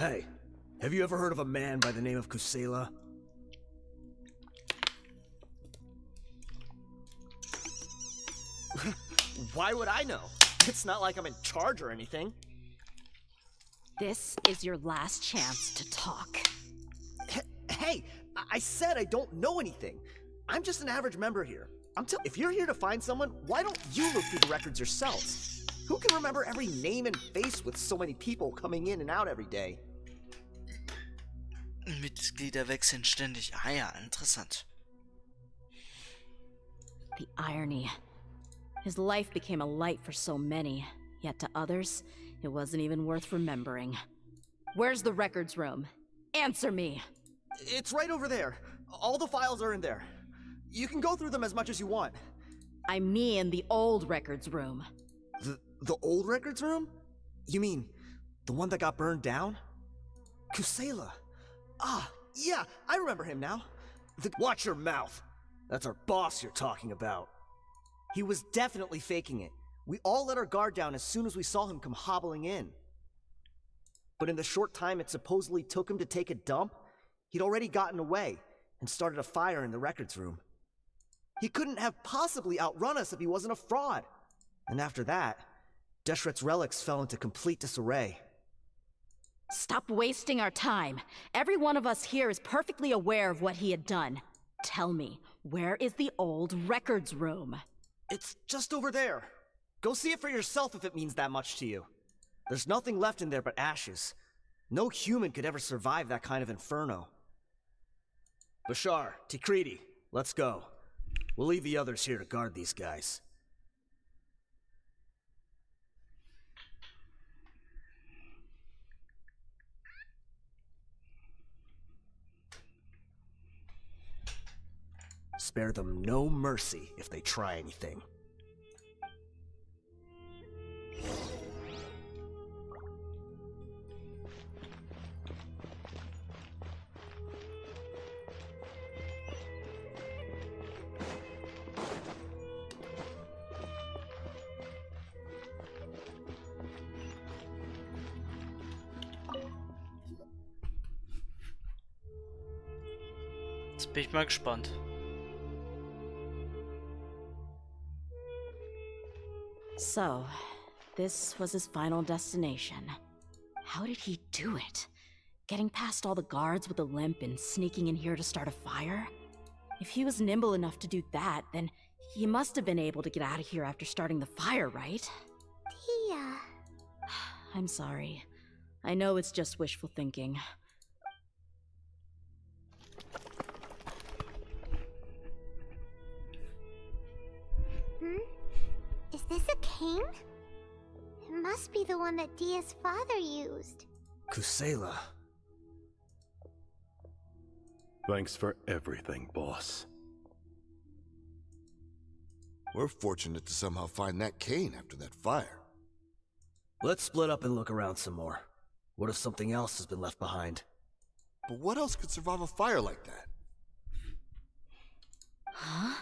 Hey, have you ever heard of a man by the name of Kusela? Why would I know? It's not like I'm in charge or anything. This is your last chance to talk. Hey, I said I don't know anything. I'm just an average member here. If you're here to find someone, why don't you look through the records yourselves? Who can remember every name and face with so many people coming in and out every day? Mitglieder wechseln ständig. Ah ja, interessant. The irony. His life became a light for so many, yet to others, it wasn't even worth remembering. Where's the records room? Answer me! It's right over there. All the files are in there. You can go through them as much as you want. I mean the old records room. The old records room? You mean the one that got burned down? Kusela. Ah, yeah, I remember him now. Watch your mouth. That's our boss you're talking about. He was definitely faking it. We all let our guard down as soon as we saw him come hobbling in. But in the short time it supposedly took him to take a dump, he'd already gotten away and started a fire in the records room. He couldn't have possibly outrun us if he wasn't a fraud. And after that, Deshret's relics fell into complete disarray. Stop wasting our time. Every one of us here is perfectly aware of what he had done. Tell me, where is the old records room? It's just over there. Go see it for yourself if it means that much to you. There's nothing left in there but ashes. No human could ever survive that kind of inferno. Bashar, Tikriti, let's go. We'll leave the others here to guard these guys. Spare them no mercy if they try anything. Jetzt bin ich mal gespannt. So, this was his final destination. How did he do it? Getting past all the guards with a limp and sneaking in here to start a fire? If he was nimble enough to do that, then he must have been able to get out of here after starting the fire, right? Tia. I'm sorry. I know it's just wishful thinking. Is this a cane? It must be the one that Dia's father used. Kusela. Thanks for everything, boss. We're fortunate to somehow find that cane after that fire. Let's split up and look around some more. What if something else has been left behind? But what else could survive a fire like that? Huh?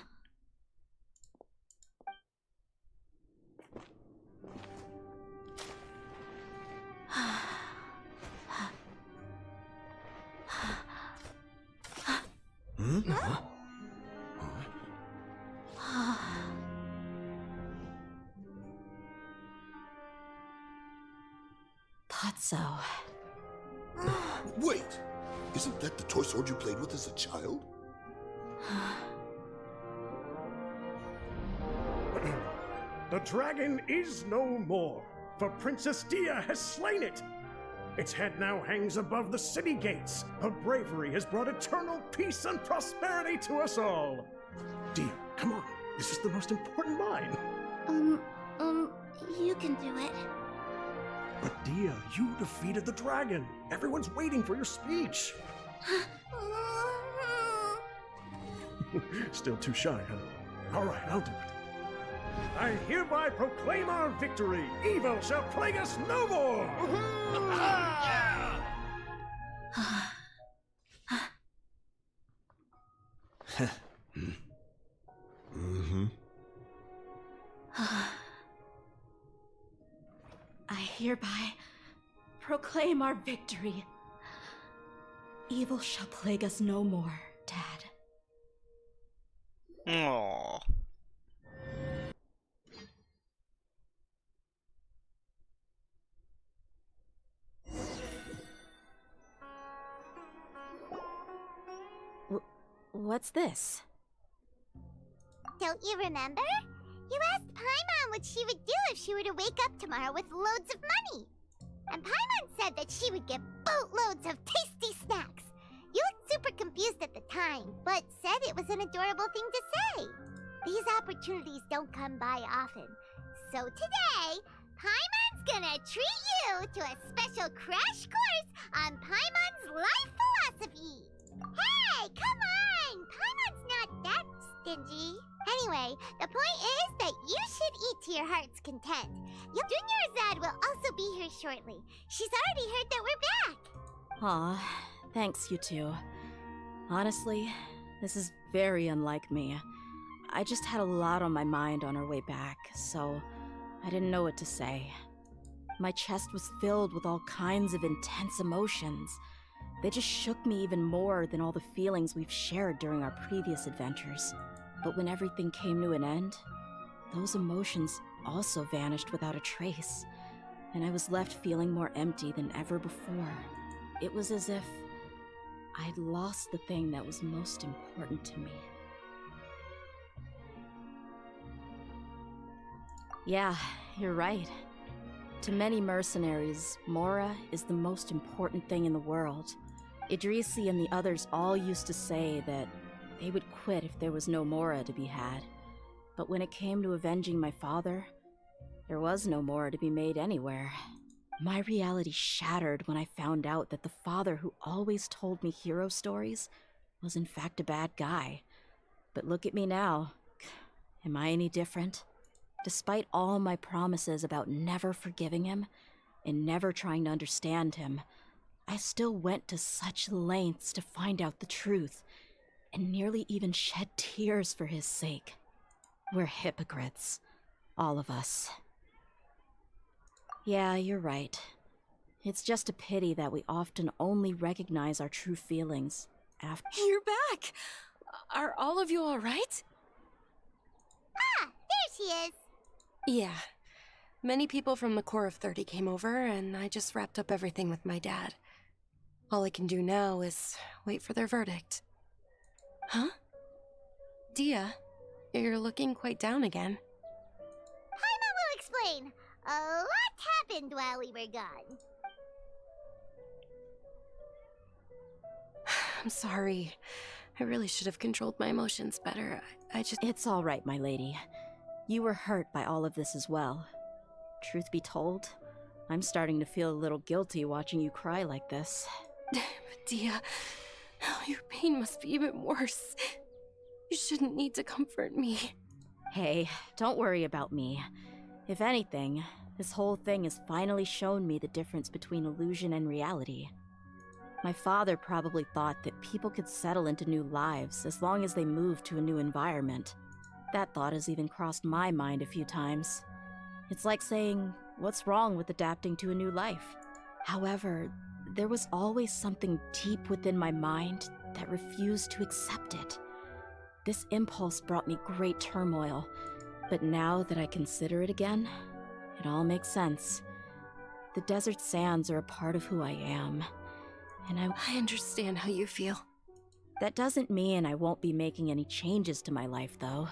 Thought so. Wait! Isn't that the toy sword you played with as a child? The dragon is no more, for Princess Dia has slain it. Its head now hangs above the city gates. Her bravery has brought eternal peace and prosperity to us all. Dia, come on. This is the most important line. You can do it. But Dia, you defeated the dragon. Everyone's waiting for your speech. Still too shy, huh? All right, I'll do it. I hereby proclaim our victory. Evil shall plague us no more. I hereby proclaim our victory. Evil shall plague us no more, Dad. Oh. What's this? Don't you remember? You asked Paimon what she would do if she were to wake up tomorrow with loads of money. And Paimon said that she would get boatloads of tasty snacks. You looked super confused at the time, but said it was an adorable thing to say. These opportunities don't come by often. So today, Paimon's gonna treat you to a special crash course on Paimon's life philosophy. Hey, come on! Paimon's not that stingy. Anyway, the point is that you should eat to your heart's content. Your Junior Azad will also be here shortly. She's already heard that we're back. Aw, thanks, you two. Honestly, this is very unlike me. I just had a lot on my mind on our way back, so I didn't know what to say. My chest was filled with all kinds of intense emotions. They just shook me even more than all the feelings we've shared during our previous adventures. But when everything came to an end, those emotions also vanished without a trace, and I was left feeling more empty than ever before. It was as if I'd lost the thing that was most important to me. Yeah, you're right. To many mercenaries, Mora is the most important thing in the world. Idrisi and the others all used to say that they would quit if there was no Mora to be had. But when it came to avenging my father, there was no Mora to be made anywhere. My reality shattered when I found out that the father who always told me hero stories was in fact a bad guy. But look at me now. Am I any different? Despite all my promises about never forgiving him and never trying to understand him, I still went to such lengths to find out the truth, and nearly even shed tears for his sake. We're hypocrites. All of us. Yeah, you're right. It's just a pity that we often only recognize our true feelings after— You're back! Are all of you alright? Ah, there she is. Yeah. Many people from the Corps of 30 came over, and I just wrapped up everything with my dad. All I can do now is wait for their verdict. Huh? Dia, you're looking quite down again. Paimon will explain. A lot happened while we were gone. I'm sorry. I really should have controlled my emotions better. I just— It's all right, my lady. You were hurt by all of this as well. Truth be told, I'm starting to feel a little guilty watching you cry like this. Dia, your pain must be even worse. You shouldn't need to comfort me. Hey, don't worry about me. If anything, this whole thing has finally shown me the difference between illusion and reality. My father probably thought that people could settle into new lives as long as they moved to a new environment. That thought has even crossed my mind a few times. It's like saying, what's wrong with adapting to a new life? However, there was always something deep within my mind that refused to accept it. This impulse brought me great turmoil, but now that I consider it again, it all makes sense. The desert sands are a part of who I am, and I understand how you feel. That doesn't mean I won't be making any changes to my life, though.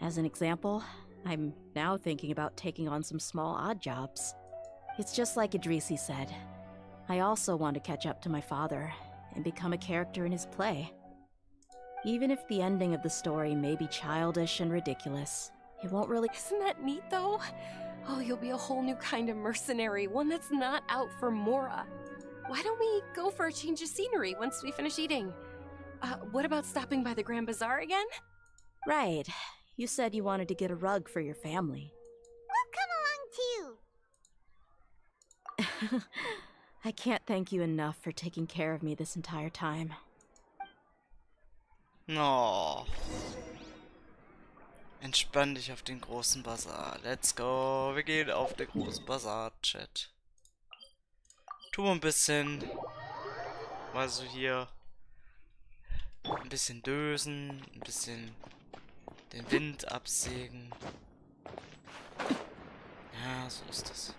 As an example, I'm now thinking about taking on some small odd jobs. It's just like Idrisi said. I also want to catch up to my father and become a character in his play. Even if the ending of the story may be childish and ridiculous, it won't really— Isn't that neat, though? Oh, you'll be a whole new kind of mercenary, one that's not out for Mora. Why don't we go for a change of scenery once we finish eating? What about stopping by the Grand Bazaar again? Right. You said you wanted to get a rug for your family. We'll come along too. I can't thank you enough for taking care of me this entire time. Oh. Entspann dich auf den großen Bazar. Let's go. Wir gehen auf den großen Bazar, Chat. Tu ein bisschen, mal so hier, ein bisschen dösen, ein bisschen den Wind absägen. Ja, so ist das.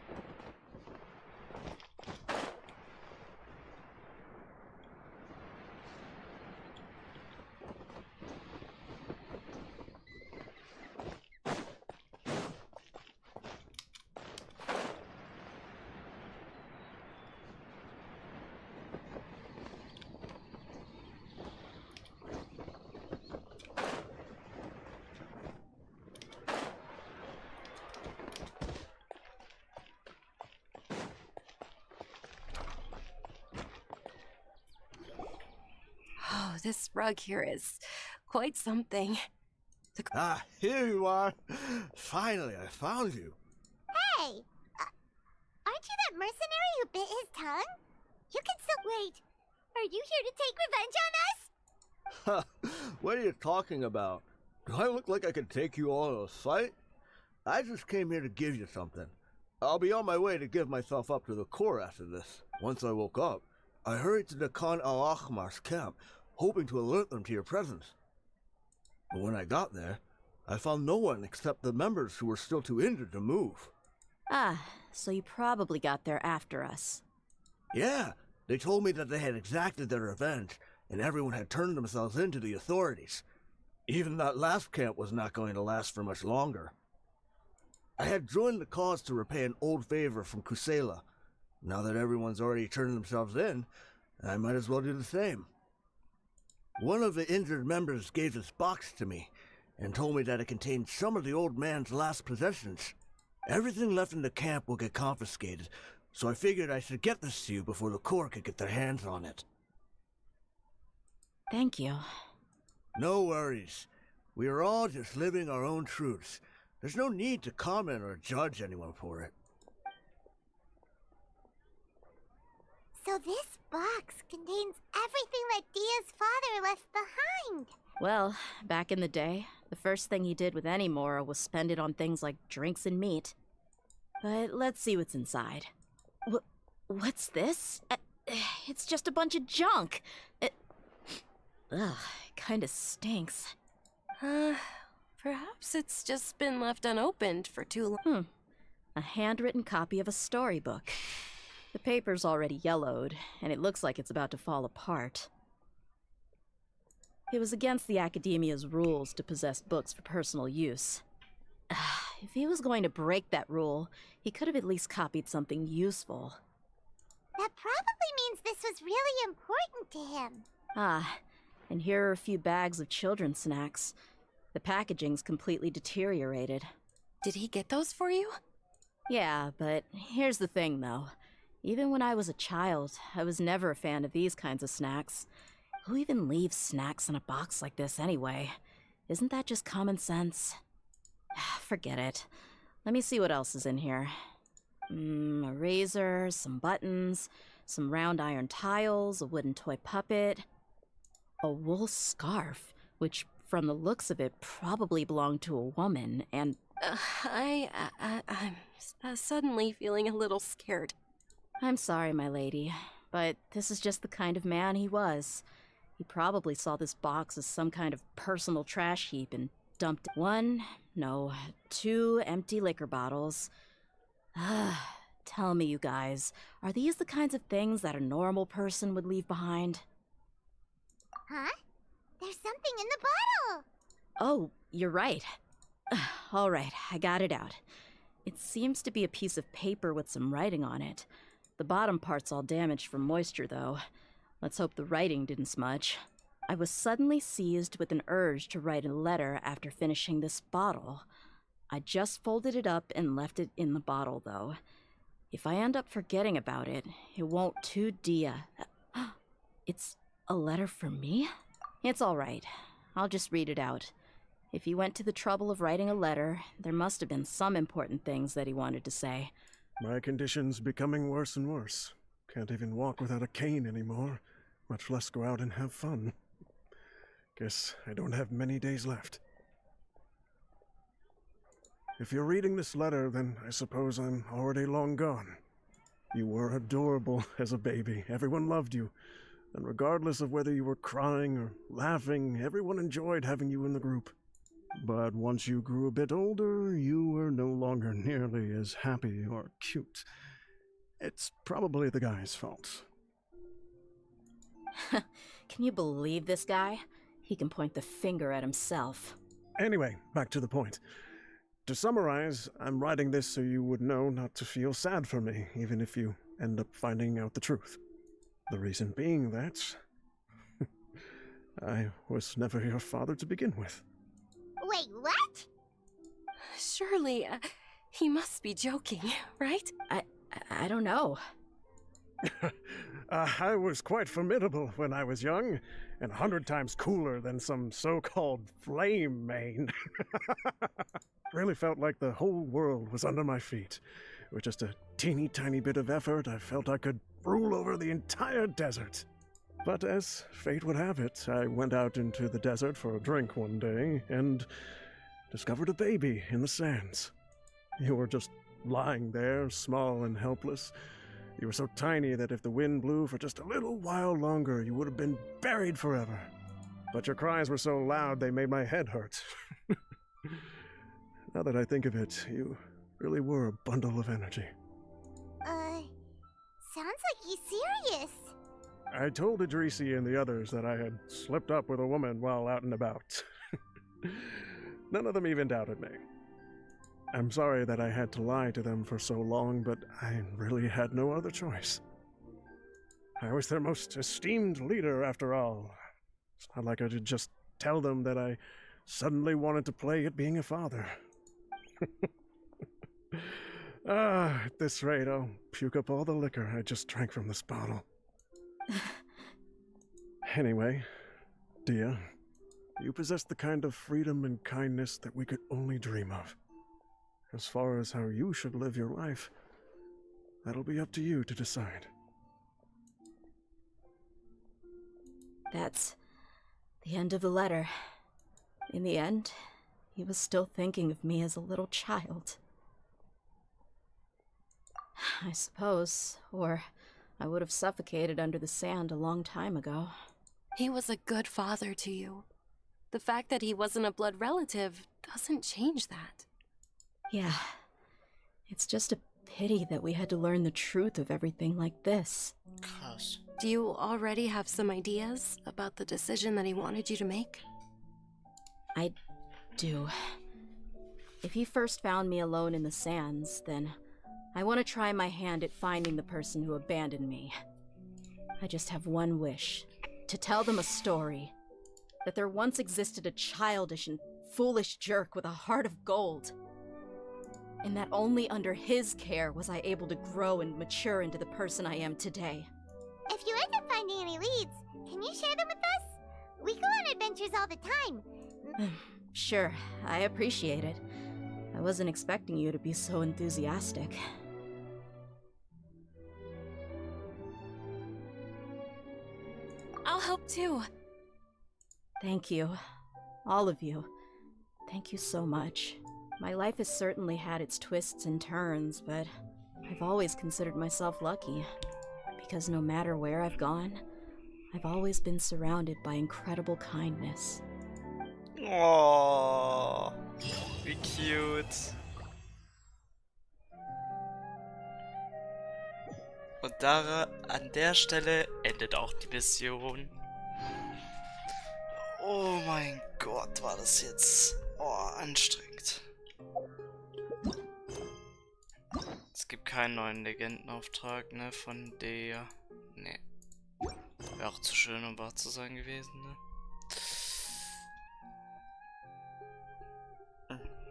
Oh, this rug here is quite something. Ah, here you are. Finally, I found you. Hey! Aren't you that mercenary who bit his tongue? You can still wait. Are you here to take revenge on us? What are you talking about? Do I look like I could take you all in a fight? I just came here to give you something. I'll be on my way to give myself up to the Corps after this. Once I woke up, I hurried to the Khan al-Ahmar's camp, hoping to alert them to your presence. But when I got there, I found no one except the members who were still too injured to move. Ah, so you probably got there after us. Yeah, they told me that they had exacted their revenge, and everyone had turned themselves in to the authorities. Even that last camp was not going to last for much longer. I had joined the cause to repay an old favor from Kusela. Now that everyone's already turned themselves in, I might as well do the same. One of the injured members gave this box to me, and told me that it contained some of the old man's last possessions. Everything left in the camp will get confiscated, so I figured I should get this to you before the Corps could get their hands on it. Thank you. No worries. We are all just living our own truths. There's no need to comment or judge anyone for it. So this box contains everything that Dia's father left behind. Well, back in the day, the first thing he did with any Mora was spend it on things like drinks and meat. But let's see what's inside. What's this? It's just a bunch of junk. Ugh, kinda stinks. Perhaps it's just been left unopened for too long. A handwritten copy of a storybook. The paper's already yellowed, and it looks like it's about to fall apart. It was against the Academia's rules to possess books for personal use. If he was going to break that rule, he could have at least copied something useful. That probably means this was really important to him. Ah, and here are a few bags of children's snacks. The packaging's completely deteriorated. Did he get those for you? Yeah, but here's the thing, though. Even when I was a child, I was never a fan of these kinds of snacks. Who even leaves snacks in a box like this anyway? Isn't that just common sense? Forget it. Let me see what else is in here. A razor, some buttons, some round iron tiles, a wooden toy puppet, a wool scarf, which from the looks of it probably belonged to a woman, and I'm suddenly feeling a little scared. I'm sorry, my lady, but this is just the kind of man he was. He probably saw this box as some kind of personal trash heap and dumped 2 empty liquor bottles. Tell me, you guys, are these the kinds of things that a normal person would leave behind? Huh? There's something in the bottle! Oh, you're right. All right, I got it out. It seems to be a piece of paper with some writing on it. The bottom part's all damaged from moisture, though. Let's hope the writing didn't smudge. I was suddenly seized with an urge to write a letter after finishing this bottle. I just folded it up and left it in the bottle, though. If I end up forgetting about it, it won't to Dia. It's a letter for me? It's all right. I'll just read it out. If he went to the trouble of writing a letter, there must have been some important things that he wanted to say. My condition's becoming worse and worse. Can't even walk without a cane anymore, much less go out and have fun. Guess I don't have many days left. If you're reading this letter, then I suppose I'm already long gone. You were adorable as a baby. Everyone loved you. And regardless of whether you were crying or laughing, everyone enjoyed having you in the group. But once you grew a bit older, you were no longer nearly as happy or cute. It's probably the guy's fault. Can you believe this guy? He can point the finger at himself. Anyway, back to the point. To summarize, I'm writing this so you would know not to feel sad for me, even if you end up finding out the truth. The reason being that I was never your father to begin with. Wait, what? Surely, he must be joking, right? I don't know. I was quite formidable when I was young, and 100 times cooler than some so-called flame main. Really felt like the whole world was under my feet. With just a teeny tiny bit of effort, I felt I could rule over the entire desert. But as fate would have it, I went out into the desert for a drink one day and discovered a baby in the sands. You were just lying there, small and helpless. You were so tiny that if the wind blew for just a little while longer, you would have been buried forever. But your cries were so loud they made my head hurt. Now that I think of it, you really were a bundle of energy. Sounds like he's serious. I told Idrisi and the others that I had slipped up with a woman while out and about. None of them even doubted me. I'm sorry that I had to lie to them for so long, but I really had no other choice. I was their most esteemed leader, after all. It's not like I could just tell them that I suddenly wanted to play at being a father. At this rate, I'll puke up all the liquor I just drank from this bottle. Anyway, Dia, you possess the kind of freedom and kindness that we could only dream of. As far as how you should live your life, that'll be up to you to decide. That's the end of the letter. In the end, he was still thinking of me as a little child. I suppose, or I would have suffocated under the sand a long time ago. He was a good father to you. The fact that he wasn't a blood relative doesn't change that. Yeah. It's just a pity that we had to learn the truth of everything like this. Krass. Do you already have some ideas about the decision that he wanted you to make? I do. If he first found me alone in the sands, then I want to try my hand at finding the person who abandoned me. I just have one wish. To tell them a story. That there once existed a childish and foolish jerk with a heart of gold. And that only under his care was I able to grow and mature into the person I am today. If you end up finding any leads, can you share them with us? We go on adventures all the time. Sure, I appreciate it. I wasn't expecting you to be so enthusiastic. I'll help too. Thank you. All of you. Thank you so much. My life has certainly had its twists and turns, but I've always considered myself lucky. Because no matter where I've gone, I've always been surrounded by incredible kindness. Oh, wie cute. Und an der Stelle endet auch die Mission. Oh mein Gott, war das jetzt anstrengend. Es gibt keinen neuen Legendenauftrag, ne, von der. Ne. Wäre auch zu schön, um wahr zu sein gewesen, ne?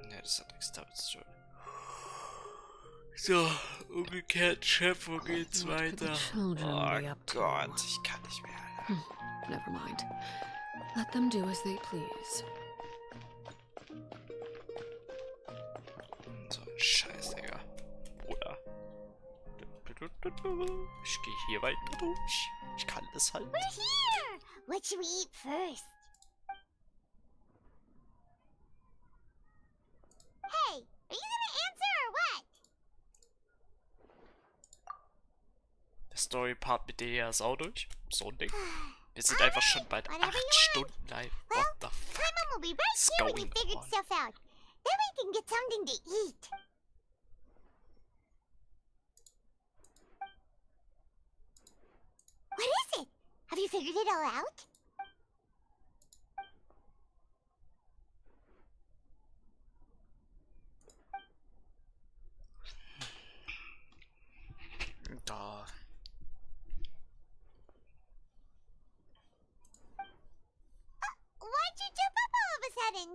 Ne, das hat nichts damit zu tun. So, umgekehrt, Chef, wo geht's weiter? Oh Gott, ich kann nicht mehr. Never mind. Let them do as they please. So ein Scheiß, Digga. Oder? Ich gehe hier weiter durch. Ich kann das halt. We're here! What should we eat first? Hey, are you gonna answer or what? Story-Part mit der ist auch durch. So ein Ding. Wir sind einfach schon bald 8 Stunden live. Well, What the fuck Paimon will be right is here when you going figured on? stuff out. Then we can get something to eat. What is it? Have you figured it all out? Da. Why'd you jump up all of a sudden?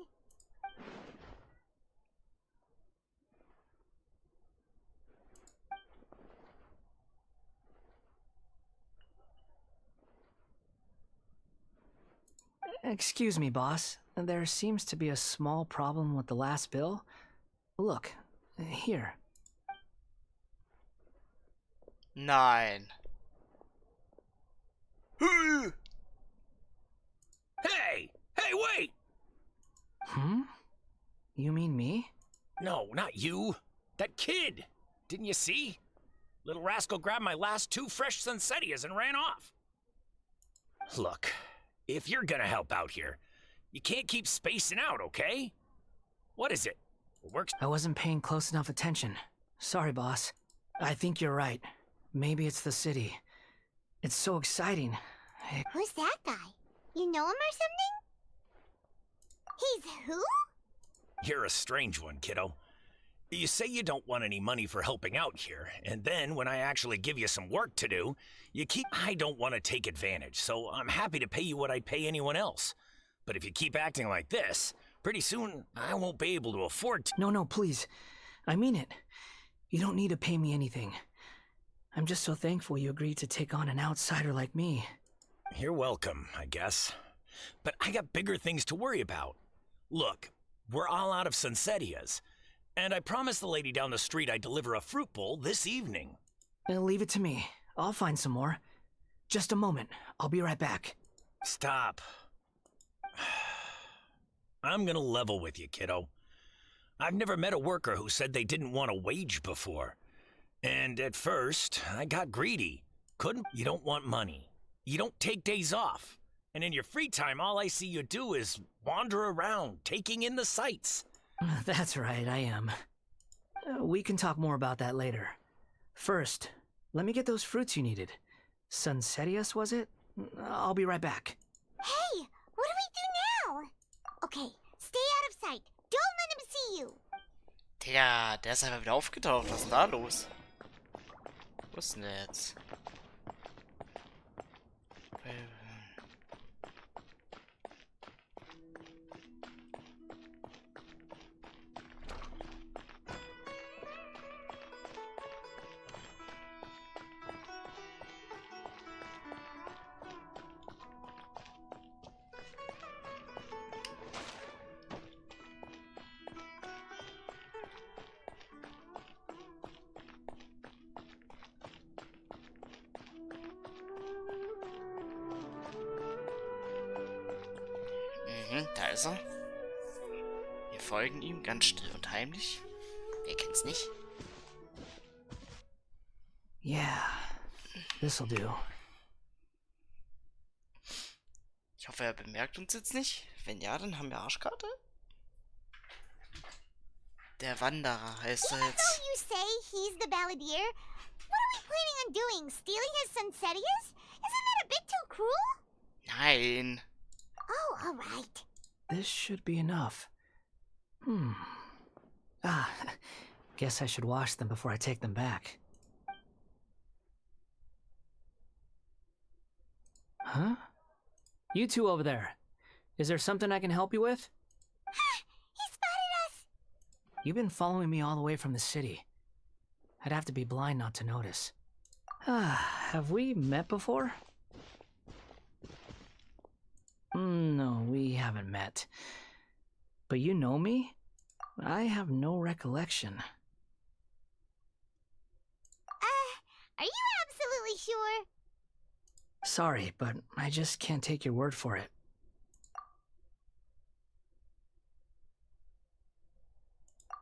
Excuse me, boss. There seems to be a small problem with the last bill. Look, here. Nein. Hey! Hey, wait! Hmm? You mean me? No, not you. That kid! Didn't you see? Little rascal grabbed my last 2 fresh Sunsettias and ran off. Look, if you're gonna help out here, you can't keep spacing out, okay? What is it? Works. I wasn't paying close enough attention. Sorry, boss. I think you're right. Maybe it's the city. It's so exciting. Who's that guy? You know him or something? He's who? You're a strange one, kiddo. You say you don't want any money for helping out here, and then when I actually give you some work to do, you keep. I don't want to take advantage, so I'm happy to pay you what I'd pay anyone else. But if you keep acting like this, pretty soon I won't be able to afford to. No, please. I mean it. You don't need to pay me anything. I'm just so thankful you agreed to take on an outsider like me. You're welcome, I guess. But I got bigger things to worry about. Look, we're all out of Sunsettias, and I promised the lady down the street I'd deliver a fruit bowl this evening. Leave it to me. I'll find some more. Just a moment. I'll be right back. Stop. I'm gonna level with you, kiddo. I've never met a worker who said they didn't want a wage before. And at first, I got greedy. You don't want money. You don't take days off. And in your free time, all I see you do is wander around, taking in the sights. That's right, I am. We can talk more about that later. First, let me get those fruits you needed. Sunsettias, was it? I'll be right back. Hey, what do we do now? Okay, stay out of sight. Don't let him see you. Digga, der ist einfach wieder aufgetaucht. Was ist denn da los? Wo ist denn der jetzt? Da ist er. Wir folgen ihm ganz still und heimlich. Wer kennt's nicht? Yeah, this'll do. Ich hoffe, er bemerkt uns jetzt nicht. Wenn ja, dann haben wir Arschkarte. Der Wanderer heißt er jetzt. Even though you say he's the balladeer, what are we planning on doing? Stealing his Sunsettias? Isn't that a bit too cruel? Nein. Oh, alright. This should be enough. Guess I should wash them before I take them back. Huh? You two over there. Is there something I can help you with? He spotted us! You've been following me all the way from the city. I'd have to be blind not to notice. Have we met before? No, we haven't met. But you know me? I have no recollection. Are you absolutely sure? Sorry, but I just can't take your word for it.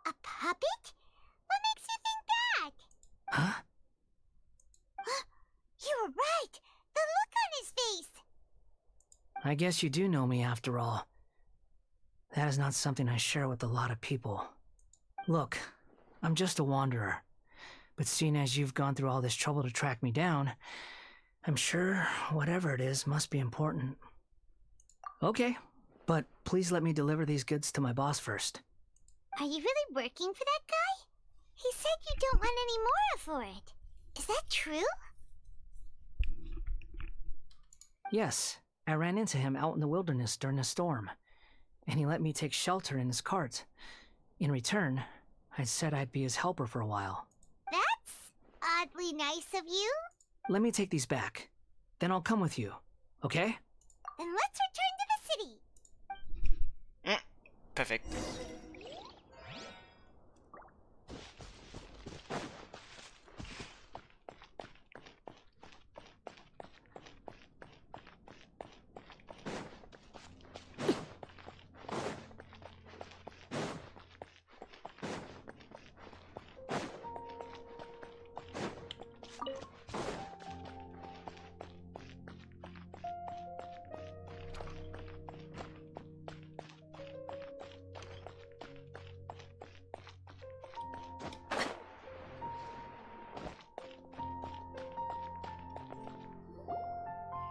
A puppet? What makes you think that? Huh? You I guess you do know me after all. That is not something I share with a lot of people. Look, I'm just a wanderer. But seeing as you've gone through all this trouble to track me down, I'm sure whatever it is must be important. Okay, but please let me deliver these goods to my boss first. Are you really working for that guy? He said you don't want any more for it. Is that true? Yes, I ran into him out in the wilderness during a storm, and he let me take shelter in his cart. In return, I said I'd be his helper for a while. That's oddly nice of you. Let me take these back. Then I'll come with you, okay? Then let's return to the city. Perfekt.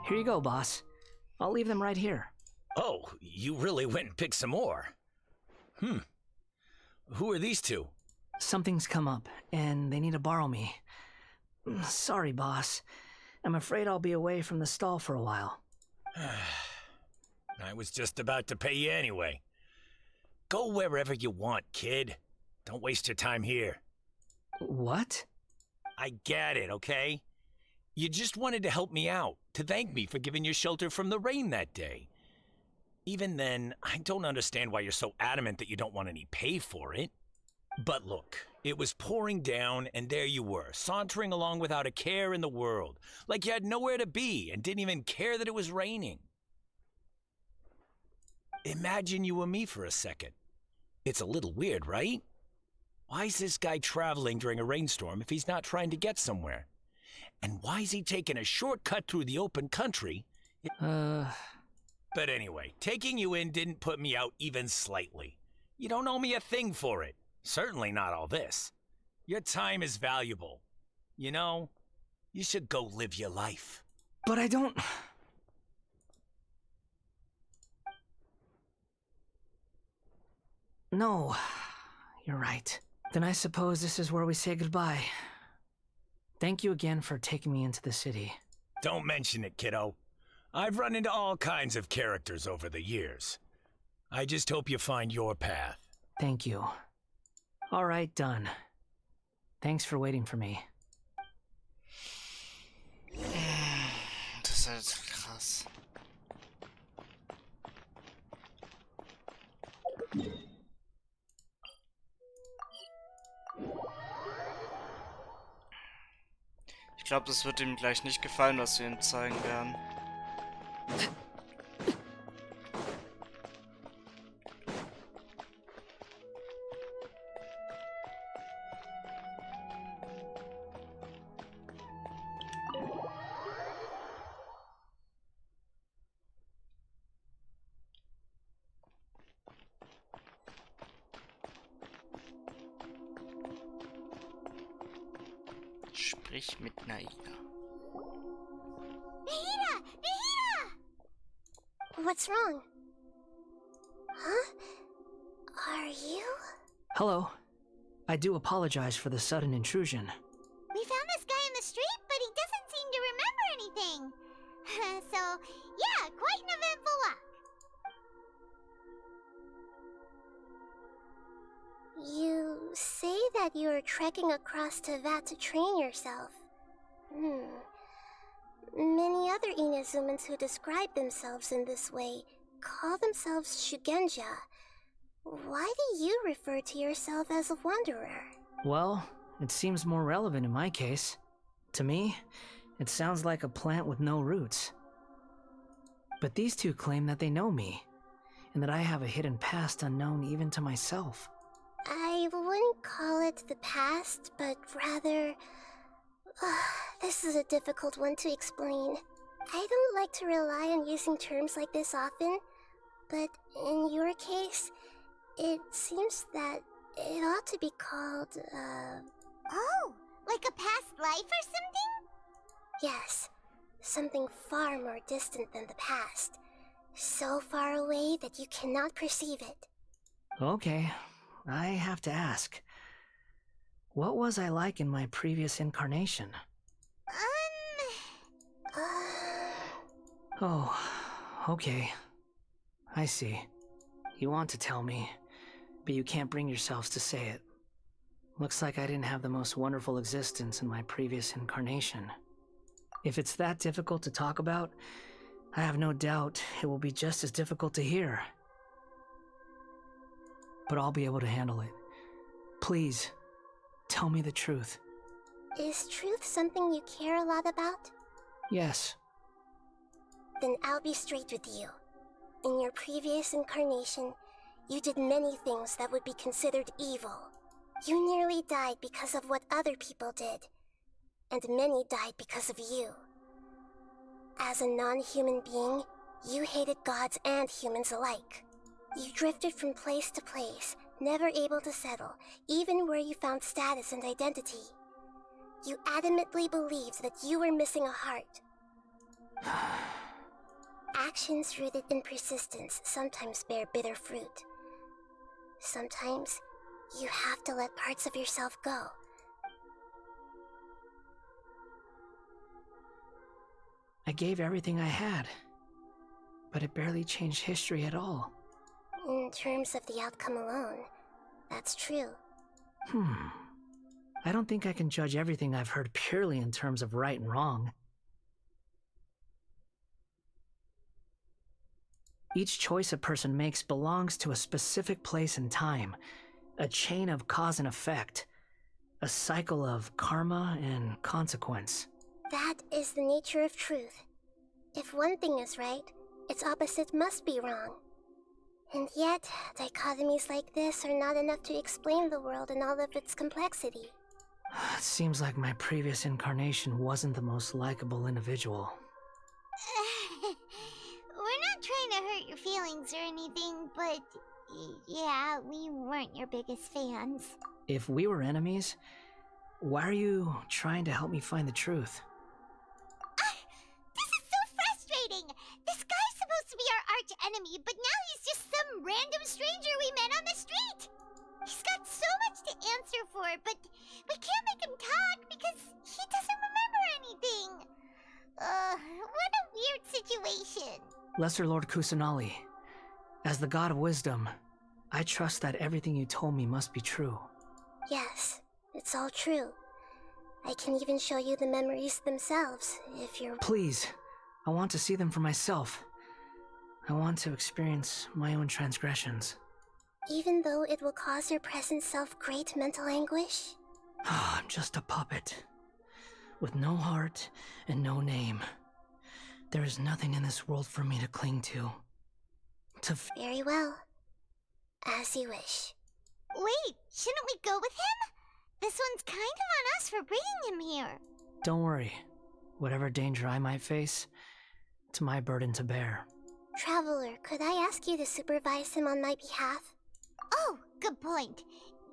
Here you go, boss. I'll leave them right here. Oh, you really went and picked some more. Who are these two? Something's come up, and they need to borrow me. Sorry, boss. I'm afraid I'll be away from the stall for a while. I was just about to pay you anyway. Go wherever you want, kid. Don't waste your time here. What? I get it, okay? You just wanted to help me out, to thank me for giving you shelter from the rain that day. Even then, I don't understand why you're so adamant that you don't want any pay for it. But look, it was pouring down, and there you were, sauntering along without a care in the world, like you had nowhere to be and didn't even care that it was raining. Imagine you were me for a second. It's a little weird, right? Why is this guy traveling during a rainstorm if he's not trying to get somewhere? And why is he taking a shortcut through the open country? But anyway, taking you in didn't put me out even slightly. You don't owe me a thing for it. Certainly not all this. Your time is valuable. You know, you should go live your life. But I don't... No, you're right. Then I suppose this is where we say goodbye. Thank you again for taking me into the city. Don't mention it, kiddo. I've run into all kinds of characters over the years. I just hope you find your path. Thank you. All right, done. Thanks for waiting for me. Das ist halt krass. Ich glaube, das wird ihm gleich nicht gefallen, was wir ihm zeigen werden. Sprich mit Naida. Nahida! Nahida! What's wrong? Huh? Are you? Hello. I do apologize for the sudden intrusion. We found this guy in the street, but he doesn't seem to remember anything. So, yeah, quite an eventful walk. You say that you are trekking across to Vat to train yourself. Many other Inazumans who describe themselves in this way call themselves Shugenja. Why do you refer to yourself as a wanderer? Well, it seems more relevant in my case. To me, it sounds like a plant with no roots. But these two claim that they know me, and that I have a hidden past unknown even to myself. I wouldn't call it the past, but rather... this is a difficult one to explain. I don't like to rely on using terms like this often, but in your case, it seems that it ought to be called, Oh, like a past life or something? Yes, something far more distant than the past. So far away that you cannot perceive it. Okay, I have to ask. What was I like in my previous incarnation? Oh, okay. I see. You want to tell me, but you can't bring yourselves to say it. Looks like I didn't have the most wonderful existence in my previous incarnation. If it's that difficult to talk about, I have no doubt it will be just as difficult to hear. But I'll be able to handle it. Please, tell me the truth. Is truth something you care a lot about? Yes. Then I'll be straight with you. In your previous incarnation, you did many things that would be considered evil. You nearly died because of what other people did, and many died because of you. As a non-human being, you hated gods and humans alike. You drifted from place to place, never able to settle, even where you found status and identity. You adamantly believed that you were missing a heart. Actions rooted in persistence sometimes bear bitter fruit. Sometimes, you have to let parts of yourself go. I gave everything I had, but it barely changed history at all. In terms of the outcome alone, that's true. I don't think I can judge everything I've heard purely in terms of right and wrong. Each choice a person makes belongs to a specific place and time, a chain of cause and effect, a cycle of karma and consequence. That is the nature of truth. If one thing is right, its opposite must be wrong. And yet, dichotomies like this are not enough to explain the world in all of its complexity. It seems like my previous incarnation wasn't the most likable individual. We're not trying to hurt your feelings or anything, but yeah, we weren't your biggest fans. If we were enemies, why are you trying to help me find the truth? This is so frustrating! This guy's supposed to be our arch enemy, but now he's just some random stranger we met on the street! He's got so much to answer for, but we can't make him talk because he doesn't remember anything. What a weird situation. Lesser Lord Kusanali, as the god of wisdom, I trust that everything you told me must be true. Yes, it's all true. I can even show you the memories themselves, if you're— Please, I want to see them for myself. I want to experience my own transgressions. Even though it will cause your present self great mental anguish? I'm just a puppet, with no heart and no name. There is nothing in this world for me to cling to. Very well. As you wish. Wait, shouldn't we go with him? This one's kind of on us for bringing him here. Don't worry. Whatever danger I might face, it's my burden to bear. Traveler, could I ask you to supervise him on my behalf? Oh, good point.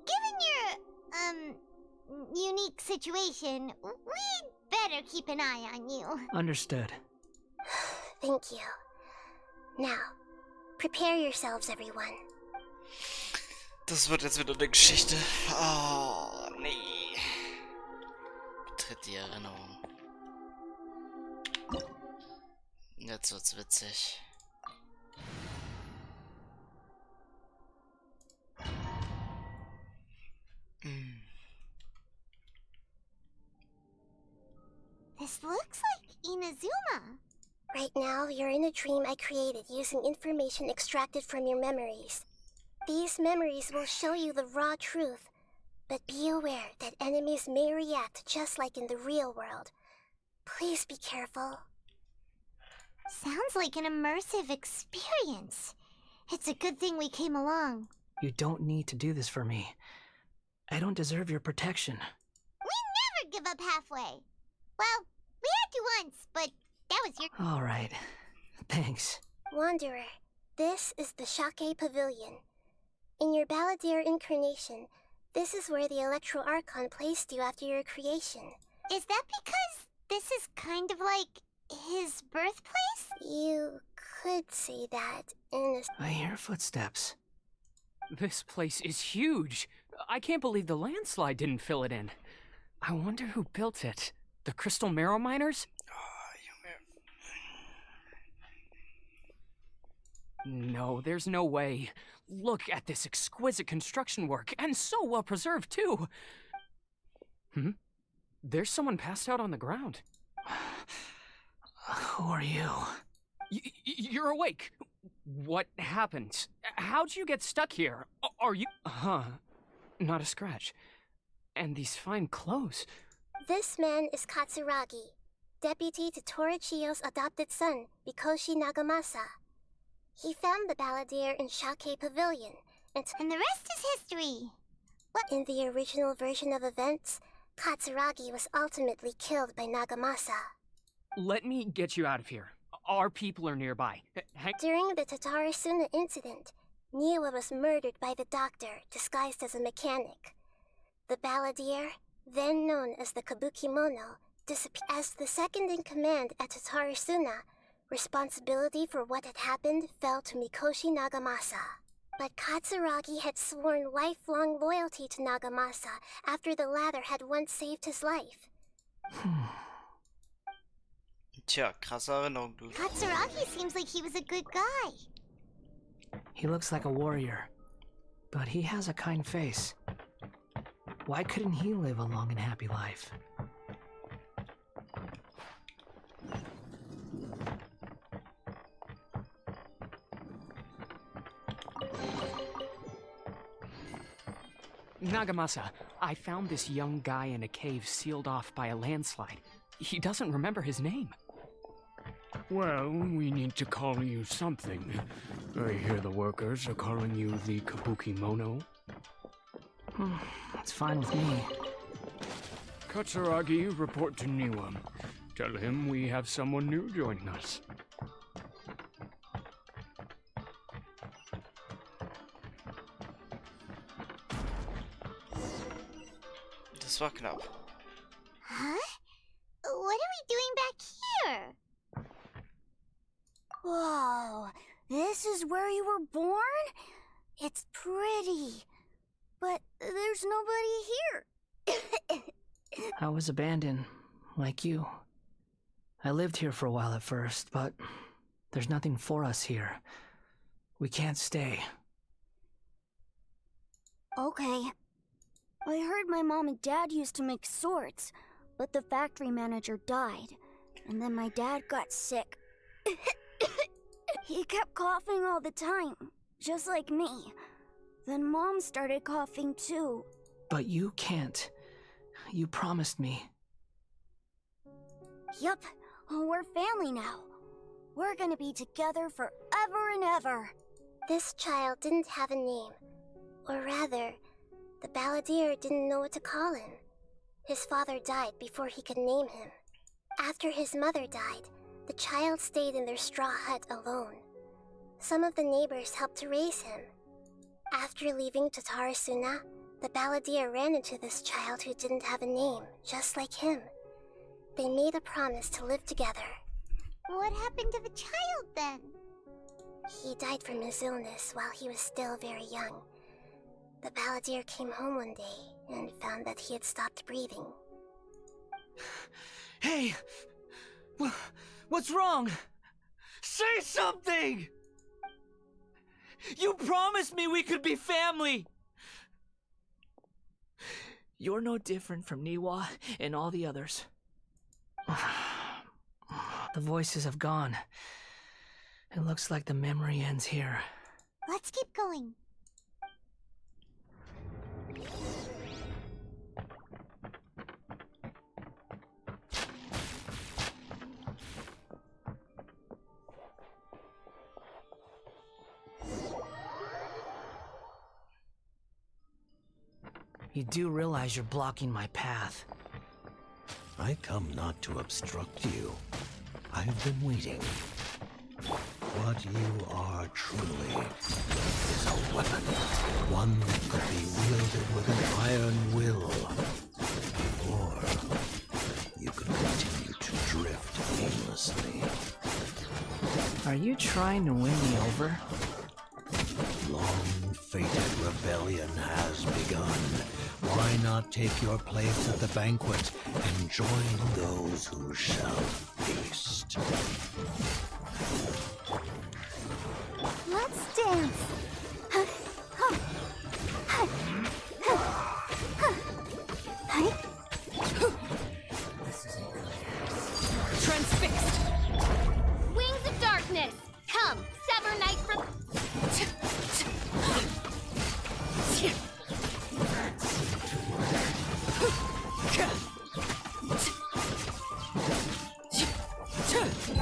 Given your, unique situation, we'd better keep an eye on you. Understood. Thank you. Now, prepare yourselves, everyone. Das wird jetzt wieder eine Geschichte. Oh, nee. Betritt die Erinnerung. Jetzt wird's witzig. This looks like Inazuma. Right now, you're in a dream I created using information extracted from your memories. These memories will show you the raw truth, but be aware that enemies may react just like in the real world. Please be careful. Sounds like an immersive experience. It's a good thing we came along. You don't need to do this for me. I don't deserve your protection. We never give up halfway. Well, we had to once, but That was your... All right. Thanks. Wanderer, this is the Shake Pavilion. In your Balladeer incarnation, this is where the Electro Archon placed you after your creation. Is that because this is kind of like his birthplace? You could say that in a... I hear footsteps. This place is huge. I can't believe the landslide didn't fill it in. I wonder who built it. The Crystal Marrow Miners? No, there's no way. Look at this exquisite construction work, and so well preserved, too. There's someone passed out on the ground. Who are you? You're awake. What happened? How'd you get stuck here? Are you... Not a scratch. And these fine clothes. This man is Katsuragi, deputy to Torichiyo's adopted son, Mikoshi Nagamasa. He found the Balladeer in Shake Pavilion, and the rest is history. What? In the original version of events, Katsuragi was ultimately killed by Nagamasa. Let me get you out of here. Our people are nearby. During the Tatarasuna incident, Niwa was murdered by the doctor, disguised as a mechanic. The Balladeer, then known as the Kabukimono, disappeared. As the second in command at Tatarasuna, responsibility for what had happened fell to Mikoshi Nagamasa. But Katsuragi had sworn lifelong loyalty to Nagamasa after the latter had once saved his life. Tja, krasse Erinnerung, du. Katsuragi seems like he was a good guy. He looks like a warrior, but he has a kind face. Why couldn't he live a long and happy life? Nagamasa, I found this young guy in a cave sealed off by a landslide. He doesn't remember his name. Well, we need to call you something. I hear the workers are calling you the Kabukimono. That's fine with me. Katsuragi, report to Niwa. Tell him we have someone new joining us. Das war knapp. Huh? What are we doing back here? Whoa, this is where you were born? It's pretty, but there's nobody here. I was abandoned, like you. I lived here for a while at first, but there's nothing for us here. We can't stay. Okay. I heard my mom and dad used to make swords, but the factory manager died, and then my dad got sick. He kept coughing all the time, just like me. Then Mom started coughing too. But you can't. You promised me. Yup, we're family now. We're gonna be together forever and ever. This child didn't have a name. Or rather, the Balladeer didn't know what to call him. His father died before he could name him. After his mother died, the child stayed in their straw hut alone. Some of the neighbors helped to raise him. After leaving Tatarasuna, the Balladeer ran into this child who didn't have a name, just like him. They made a promise to live together. What happened to the child then? He died from his illness while he was still very young. The Balladeer came home one day and found that he had stopped breathing. Hey! What's wrong? Say something! You promised me we could be family! You're no different from Niwa and all the others. The voices have gone. It looks like the memory ends here. Let's keep going. You do realize you're blocking my path. I come not to obstruct you, I've been waiting. What you are truly is a weapon. One that could be wielded with an iron will. Or you could continue to drift aimlessly. Are you trying to win me over? Long-fated rebellion has begun. Why not take your place at the banquet and join those who shall feast? Let's dance. Transfixed! Wings of darkness! Come, sever night from...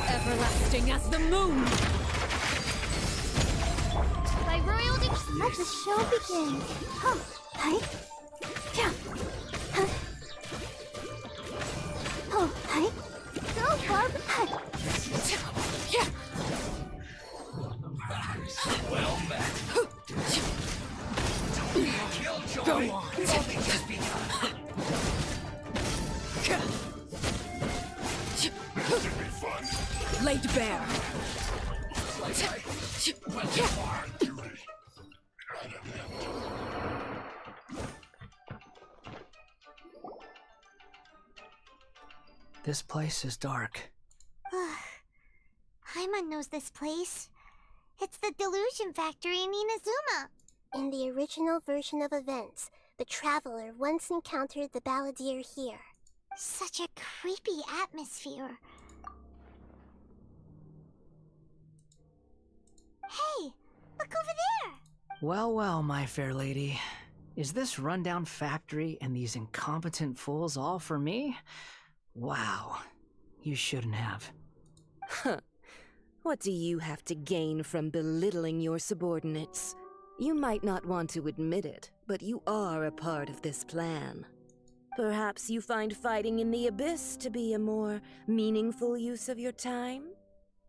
Everlasting as the moon! By royal decree... Let the show begin. Go, Barb. Well met. Go on. Nothing has begun. This should be fun. Laid bare. This place is dark. Paimon knows this place. It's the Delusion Factory in Inazuma. In the original version of events, the Traveler once encountered the Balladeer here. Such a creepy atmosphere. Hey, look over there! Well, well, my fair lady. Is this rundown factory and these incompetent fools all for me? Wow. You shouldn't have. Huh. What do you have to gain from belittling your subordinates? You might not want to admit it, but you are a part of this plan. Perhaps you find fighting in the Abyss to be a more meaningful use of your time?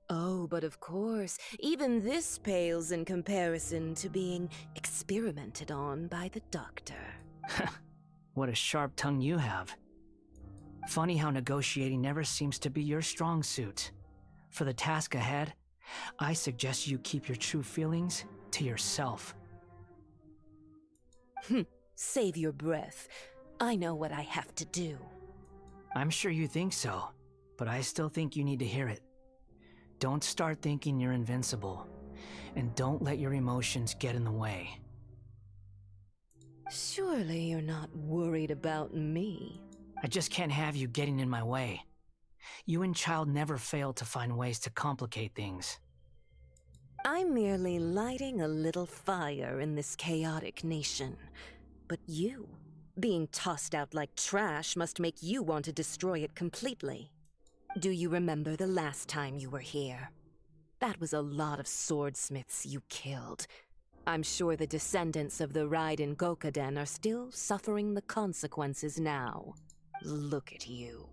Oh, but of course, even this pales in comparison to being experimented on by the Doctor. What a sharp tongue you have. Funny how negotiating never seems to be your strong suit. For the task ahead, I suggest you keep your true feelings to yourself. Save your breath. I know what I have to do. I'm sure you think so, but I still think you need to hear it. Don't start thinking you're invincible, and don't let your emotions get in the way. Surely you're not worried about me. I just can't have you getting in my way. You and Child never fail to find ways to complicate things. I'm merely lighting a little fire in this chaotic nation. But you, being tossed out like trash, must make you want to destroy it completely. Do you remember the last time you were here? That was a lot of swordsmiths you killed. I'm sure the descendants of the Raiden Gokaden are still suffering the consequences now. Look at you.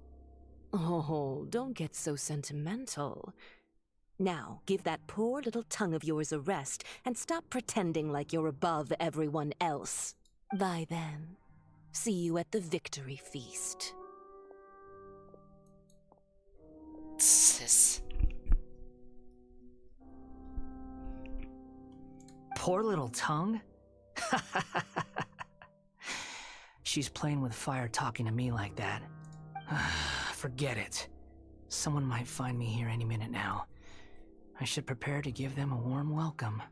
Oh, don't get so sentimental. Now, give that poor little tongue of yours a rest and stop pretending like you're above everyone else. Bye then. See you at the victory feast. Sis. Poor little tongue? She's playing with fire talking to me like that. Forget it. Someone might find me here any minute now. I should prepare to give them a warm welcome.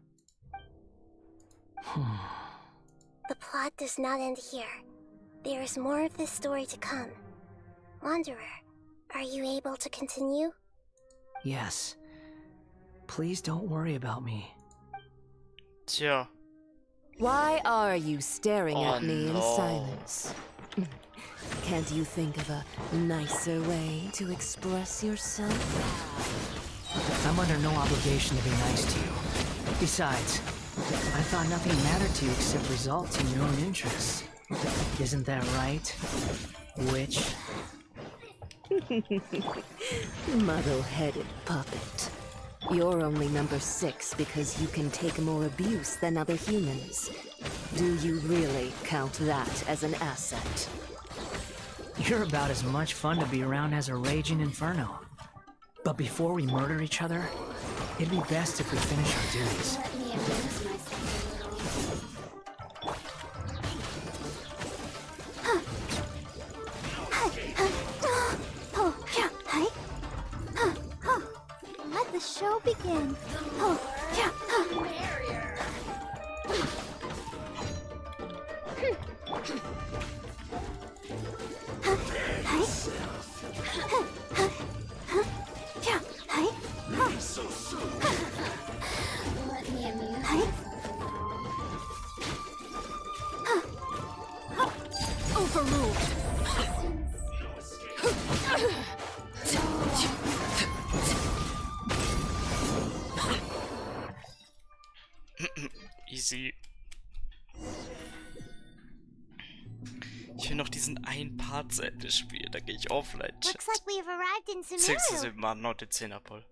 The plot does not end here. There is more of this story to come. Wanderer, are you able to continue? Yes. Please don't worry about me. Tja. Why are you staring Oh, at me in no. silence? Can't you think of a nicer way to express yourself? I'm under no obligation to be nice to you. Besides, I thought nothing mattered to you except results in your own interests. Isn't that right, witch? Muddle-headed puppet. You're only number 6 because you can take more abuse than other humans. Do you really count that as an asset? You're about as much fun to be around as a raging inferno. But before we murder each other, it'd be best if we finish our duties. Let the show begin. Let me amuse. Overruled. Easy. Ich will noch diesen einen Part zu Ende spielen, da gehe ich offline. Looks like we've arrived in Beziehungsweise Sumeru. wir machen noch den 10er-Pull.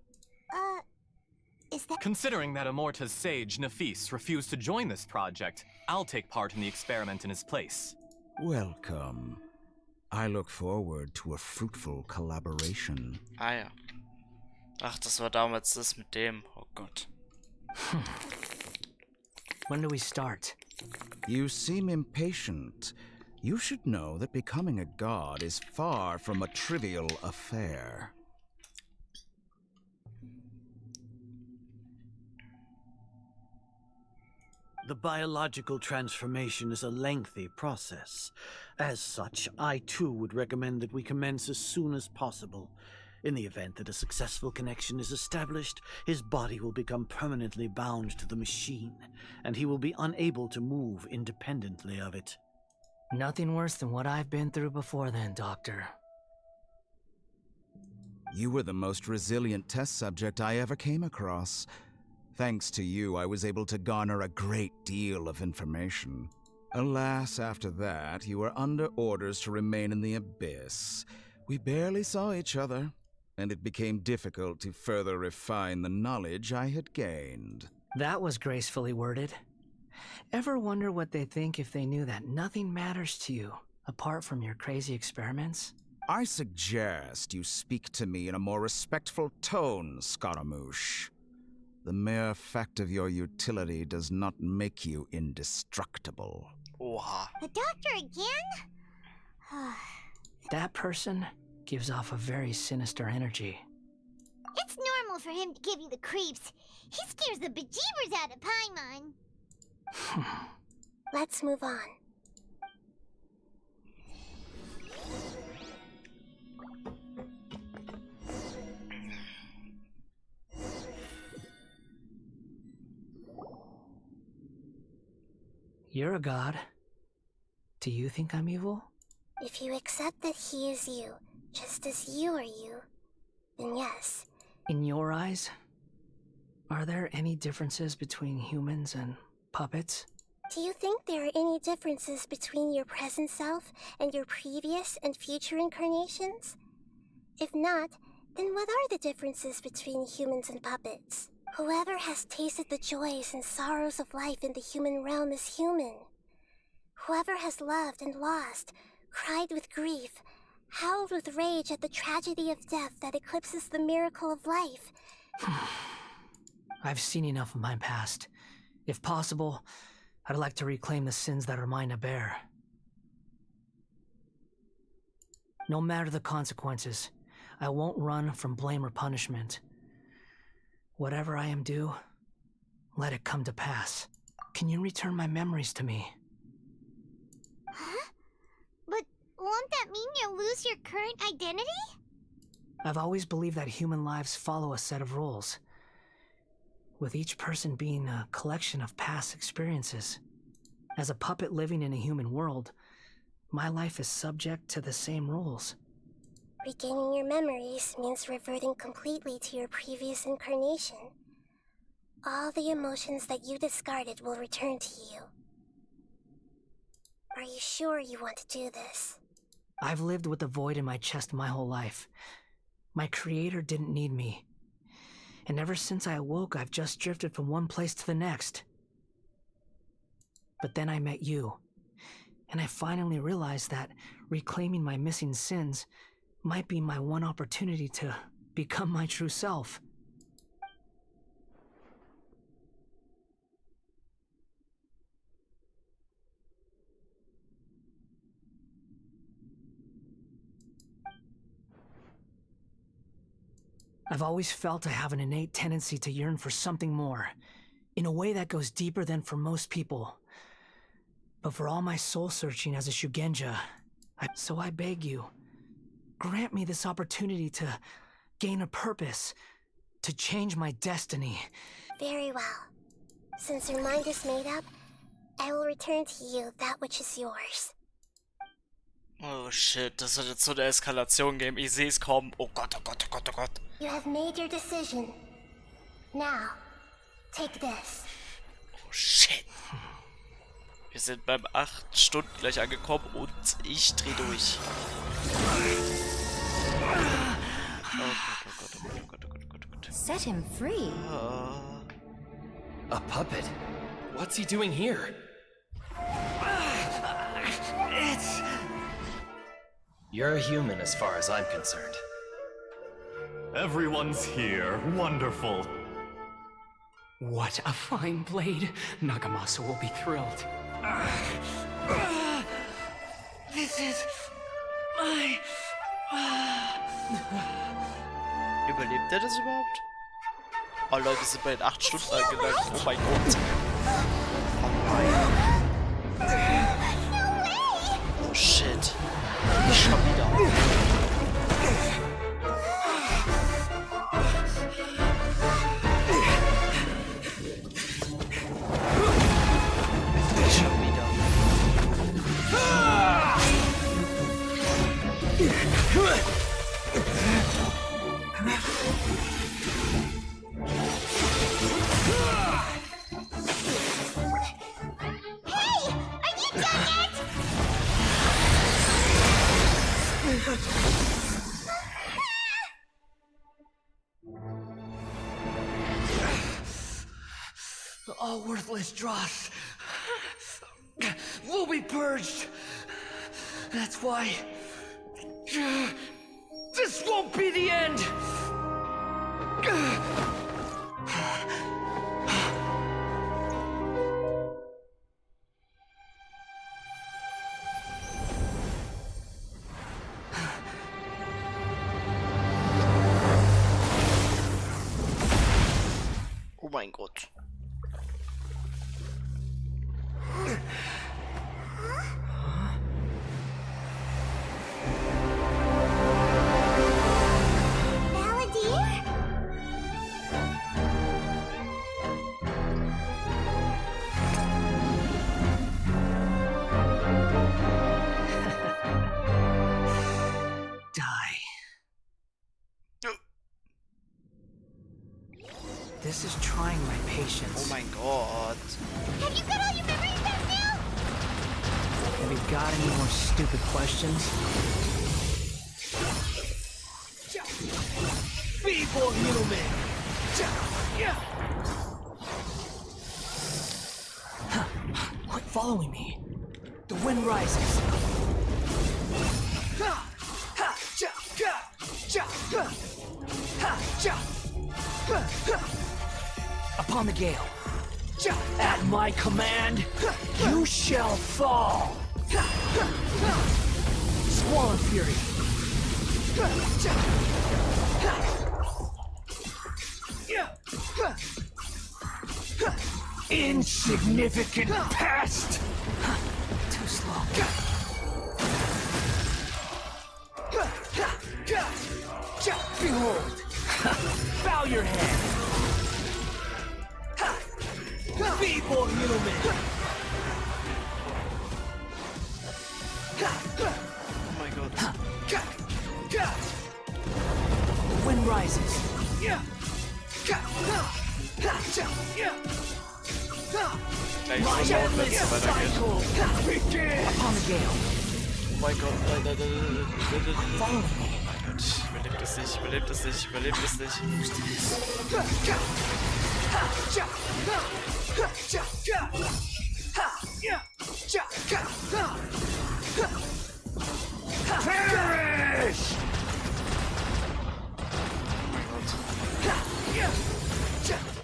Is that... Considering that Amorta's sage, Nafis, refused to join this project, I'll take part in the experiment in his place. Welcome. I look forward to a fruitful collaboration. Ah ja. Ach, das war damals das mit dem. Oh Gott. When do we start? You seem impatient. You should know that becoming a god is far from a trivial affair. The biological transformation is a lengthy process. As such, I too would recommend that we commence as soon as possible. In the event that a successful connection is established, his body will become permanently bound to the machine, and he will be unable to move independently of it. Nothing worse than what I've been through before then, Doctor. You were the most resilient test subject I ever came across. Thanks to you, I was able to garner a great deal of information. Alas, after that, you were under orders to remain in the abyss. We barely saw each other, and it became difficult to further refine the knowledge I had gained. That was gracefully worded. Ever wonder what they'd think if they knew that nothing matters to you, apart from your crazy experiments? I suggest you speak to me in a more respectful tone, Scaramouche. The mere fact of your utility does not make you indestructible. Oha. The doctor again? That person gives off a very sinister energy. It's normal for him to give you the creeps. He scares the bejeebers out of Paimon. Let's move on. You're a god. Do you think I'm evil? If you accept that he is you, just as you are you, then yes. In your eyes, are there any differences between humans and puppets? Do you think there are any differences between your present self and your previous and future incarnations? If not, then what are the differences between humans and puppets? Whoever has tasted the joys and sorrows of life in the human realm is human. Whoever has loved and lost, cried with grief, howled with rage at the tragedy of death that eclipses the miracle of life. I've seen enough of my past. If possible, I'd like to reclaim the sins that are mine to bear. No matter the consequences, I won't run from blame or punishment. Whatever I am due, let it come to pass. Can you return my memories to me? Huh? But won't that mean you'll lose your current identity? I've always believed that human lives follow a set of rules, with each person being a collection of past experiences. As a puppet living in a human world, my life is subject to the same rules. Regaining your memories means reverting completely to your previous incarnation. All the emotions that you discarded will return to you. Are you sure you want to do this? I've lived with the void in my chest my whole life. My creator didn't need me. And ever since I awoke, I've just drifted from one place to the next. But then I met you, and I finally realized that reclaiming my missing sins might be my one opportunity to become my true self. I've always felt I have an innate tendency to yearn for something more, in a way that goes deeper than for most people. But for all my soul-searching as a Shugenja, so I beg you, grant me this opportunity to gain a purpose, to change my destiny. Very well. Since your mind is made up, I will return to you that which is yours. Oh shit, das wird jetzt so eine Eskalation geben. Ich sehe es kommen. Oh Gott, oh Gott, oh Gott, oh Gott. You have made your decision. Now, take this. Oh shit. Wir sind beim 8 Stunden gleich angekommen und ich dreh durch. Oh Gott, oh Gott, oh Gott, oh Gott, oh Gott, oh Gott, oh Gott. Set him free. A puppet? What's he doing here? You're a human as far as I'm concerned. Everyone's here. Wonderful. What a fine blade. Nagamasa will be thrilled. This is my... Überlebt er das überhaupt? Oh Leute, wir sind bei den 8 Stunden angelangt. Oh mein Gott. Oh nein. Oh shit. Schon wieder. All worthless dross will be purged. That's why this won't be the end. Oh mein Gott. This is trying my patience. Oh mein Gott. Have you got all your memories back now? Have you got any more stupid questions? Feeble human! Quit following me. The wind rises. Upon the gale, at my command, you shall fall. Squall and fury. Insignificant pest. Too slow. Behold, bow your head. Feeble human! Oh my God. The wind rises. Gleich so laut, wenn es weitergeht. Upon the gale. mein Gott, nein, nein, nein, nein, nein, nein. Oh mein Gott, ich überlebe das nicht, ich überlebe das nicht, ich überlebe das nicht. Perish!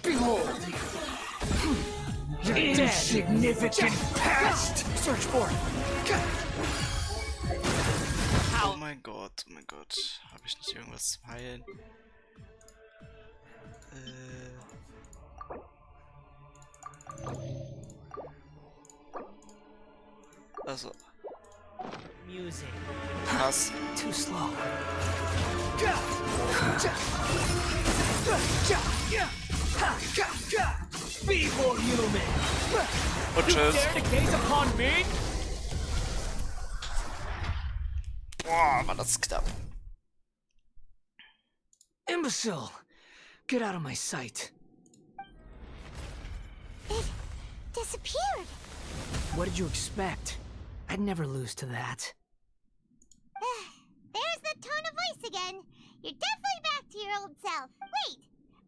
Behold! Your insignificant past! Search for it! Oh mein Gott, oh mein Gott. Habe ich nicht irgendwas zum Heilen? Also. Music. Krass. Too slow. Feeble human! Und tschüss. Boah, war das knapp. Imbecile! Get out of my sight. It disappeared. What did you expect? I'd never lose to that. There's the tone of voice again. You're definitely back to your old self. Wait,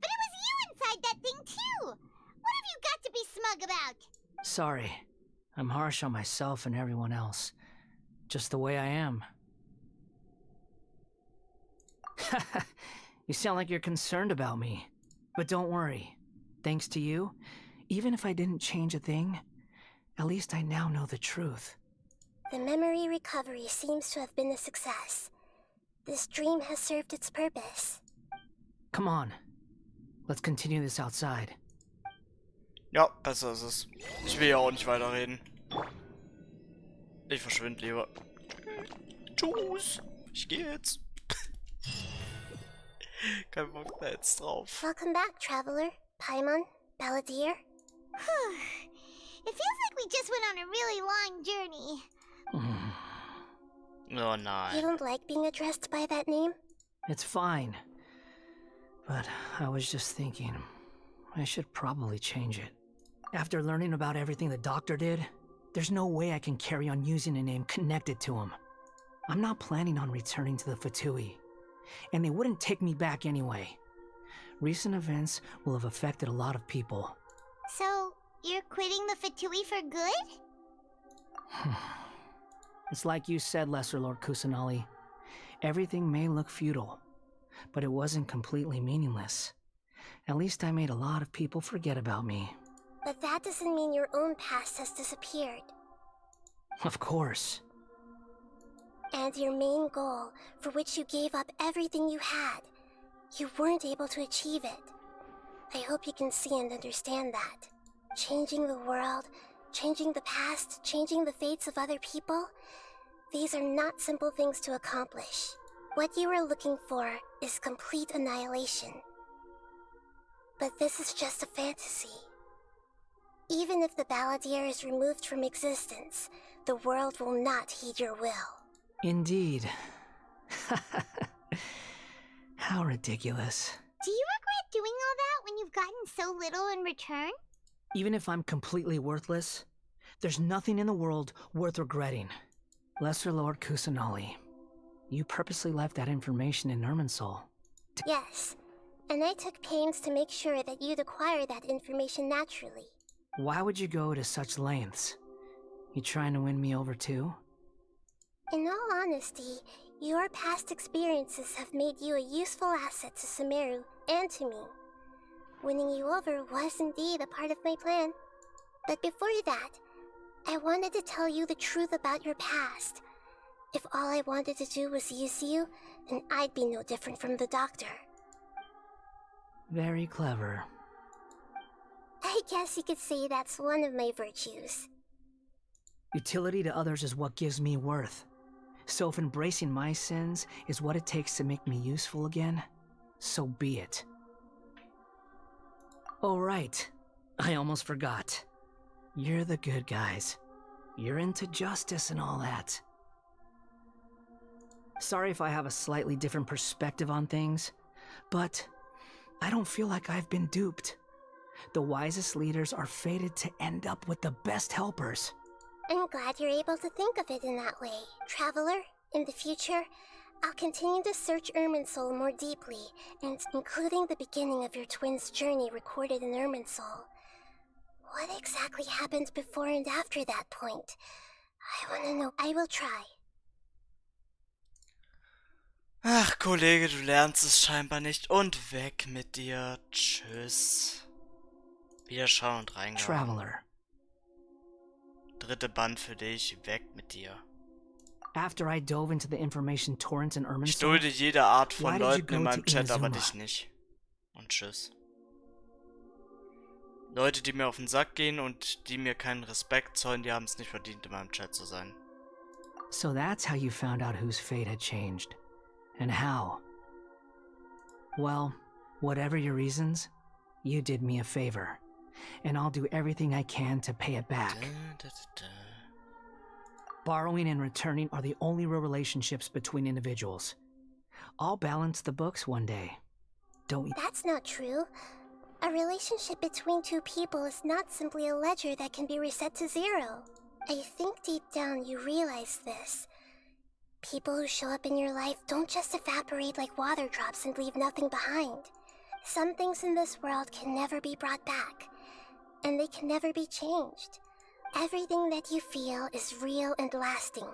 but it was you inside that thing too. What have you got to be smug about? Sorry. I'm harsh on myself and everyone else. Just the way I am. You sound like you're concerned about me. But don't worry. Thanks to you, even if I didn't change a thing, at least I now know the truth. The memory recovery seems to have been a success. This dream has served its purpose. Come on. Let's continue this outside. Ja, besser ist es. Ich will ja auch nicht weiterreden. Ich verschwinde lieber. Tschüss. Ich gehe jetzt. Kein Bock da jetzt drauf. Welcome back, traveler. Paimon, Balladeer. It feels like we just went on a really long journey. Oh nein. You don't like being addressed by that name? It's fine. But I was just thinking, I should probably change it. After learning about everything the doctor did, there's no way I can carry on using a name connected to him. I'm not planning on returning to the Fatui, and they wouldn't take me back anyway. Recent events will have affected a lot of people. So, you're quitting the Fatui for good? It's like you said, Lesser Lord Kusanali. Everything may look futile, but it wasn't completely meaningless. At least I made a lot of people forget about me. But that doesn't mean your own past has disappeared. Of course. And your main goal, for which you gave up everything you had, you weren't able to achieve it. I hope you can see and understand that. Changing the world, changing the past, changing the fates of other people, these are not simple things to accomplish. What you were looking for is complete annihilation. But this is just a fantasy. Even if the Balladeer is removed from existence, the world will not heed your will. Indeed. How ridiculous. Do you regret doing all that when you've gotten so little in return? Even if I'm completely worthless, there's nothing in the world worth regretting. Lesser Lord Kusanali, you purposely left that information in Irminsul. Yes, and I took pains to make sure that you'd acquire that information naturally. Why would you go to such lengths? You trying to win me over too? In all honesty, your past experiences have made you a useful asset to Sumeru and to me. Winning you over was indeed a part of my plan. But before that, I wanted to tell you the truth about your past. If all I wanted to do was use you, then I'd be no different from the doctor. Very clever. I guess you could say that's one of my virtues. Utility to others is what gives me worth. So if embracing my sins is what it takes to make me useful again, so be it. Oh right, I almost forgot. You're the good guys. You're into justice and all that. Sorry if I have a slightly different perspective on things, but I don't feel like I've been duped. The wisest leaders are fated to end up with the best helpers. I'm glad you're able to think of it in that way. Traveler, in the future, I'll continue to search Irminsul more deeply, and including the beginning of your twins' journey recorded in Irminsul. What exactly happened before and after that point? I want to know. I will try. Ach, Kollege, du lernst es scheinbar nicht. Und weg mit dir. Tschüss. Wieder schauen und reingehauen. Traveler. Dritte Band für dich. Weg mit dir. After I dove into the information torrents in Irminsul, Ich dulde jede Art von why did you Leuten go in to meinem Chat, aber Inazuma? dich nicht. Und tschüss. Leute, die mir auf den Sack gehen und die mir keinen Respekt zollen, die haben es nicht verdient, in meinem Chat zu sein. So that's how you found out whose fate had changed. And how. Well, whatever your reasons, you did me a favor. And I'll do everything I can to pay it back. Borrowing and returning are the only real relationships between individuals. I'll balance the books one day. Don't you? That's not true. A relationship between two people is not simply a ledger that can be reset to zero. I think deep down you realize this. People who show up in your life don't just evaporate like water drops and leave nothing behind. Some things in this world can never be brought back, and they can never be changed. Everything that you feel is real and lasting.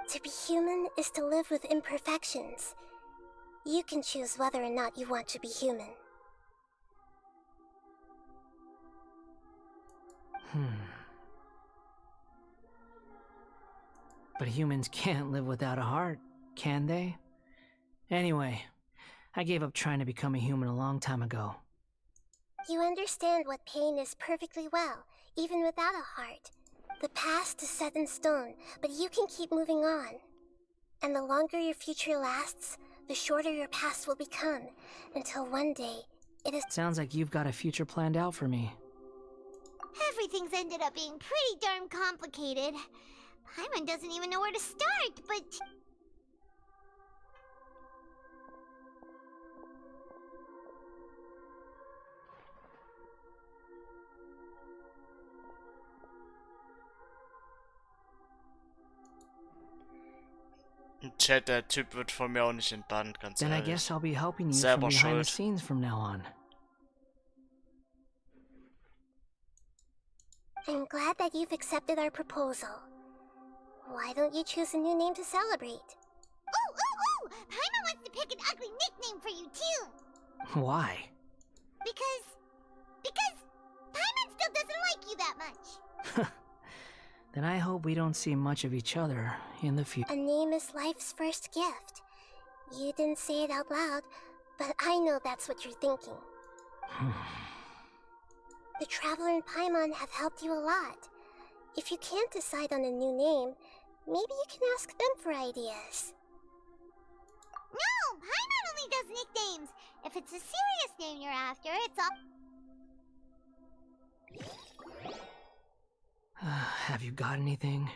To be human is to live with imperfections. You can choose whether or not you want to be human. But humans can't live without a heart, can they? Anyway, I gave up trying to become a human a long time ago. You understand what pain is perfectly well, even without a heart. The past is set in stone, but you can keep moving on. And the longer your future lasts, the shorter your past will become, until one day, it is— Sounds like you've got a future planned out for me. Everything's ended up being pretty darn complicated. Paimon doesn't even know where to start, but... Im Chat, der Typ wird von mir auch nicht entbannt, ganz Then I ehrlich. guess I'll be helping you Selber from behind the schuld. scenes from now on. I'm glad that you've accepted our proposal. Why don't you choose a new name to celebrate? Ooh! Paimon wants to pick an ugly nickname for you, too! Why? Because Paimon still doesn't like you that much! Then I hope we don't see much of each other in the future. A name is life's first gift. You didn't say it out loud, but I know that's what you're thinking. The Traveler and Paimon have helped you a lot. If you can't decide on a new name, maybe you can ask them for ideas. No! Paimon only does nicknames! If it's a serious name you're after, it's all... Have you got anything?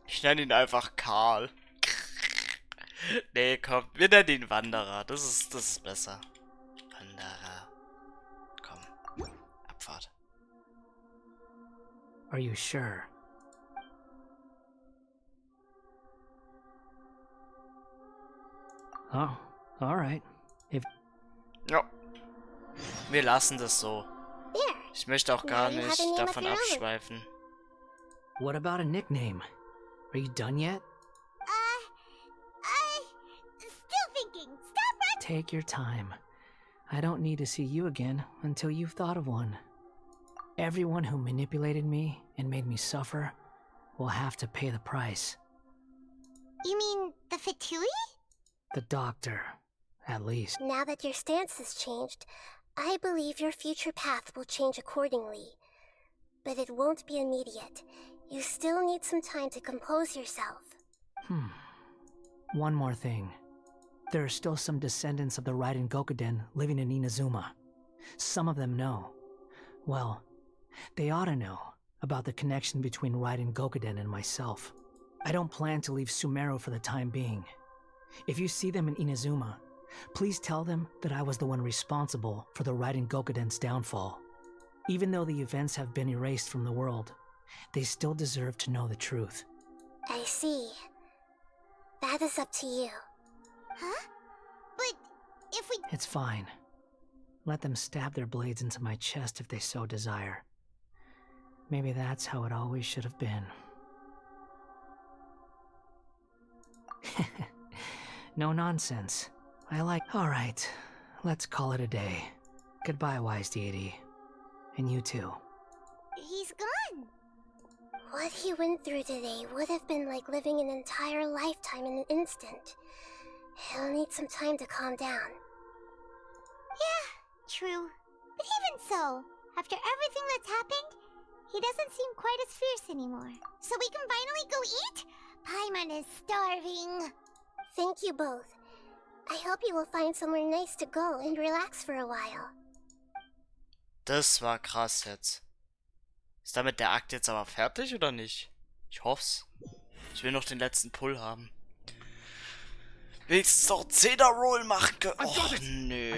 Ich nenne ihn einfach Karl. Nee, komm, wir nennen ihn Wanderer. Das ist besser. Wanderer. Komm, Abfahrt. Are you sure? Oh, alright. Ja. Wir lassen das so. There. Ich möchte auch gar Now you have nicht a name of davon your own. abschweifen. What about a nickname? Are you done yet? Still thinking. Stop right... Take your time. I don't need to see you again until you've thought of one. Everyone who manipulated me and made me suffer will have to pay the price. You mean the Fatui? The doctor, at least. Now that your stance has changed, I believe your future path will change accordingly. But it won't be immediate. You still need some time to compose yourself. One more thing. There are still some descendants of the Raiden Gokuden living in Inazuma. Some of them know. Well, they ought to know about the connection between Raiden Gokuden and myself. I don't plan to leave Sumeru for the time being. If you see them in Inazuma, please tell them that I was the one responsible for the Raiden Gokuden's downfall. Even though the events have been erased from the world, they still deserve to know the truth. I see. That is up to you. Huh? But if we... It's fine. Let them stab their blades into my chest if they so desire. Maybe that's how it always should have been. No nonsense. I like... Alright, let's call it a day. Goodbye, wise deity. And you too. He's gone. What he went through today would have been like living an entire lifetime in an instant. He'll need some time to calm down. Yeah, true. But even so, after everything that's happened, he doesn't seem quite as fierce anymore. So we can finally go eat? Paimon is starving. Thank you both. I hope you will find somewhere nice to go and relax for a while. Das war krass jetzt. Ist damit der Akt jetzt aber fertig oder nicht? Ich hoff's. Ich will noch den letzten Pull haben. Wenigstens noch 10er Roll machen können. Oh, nö.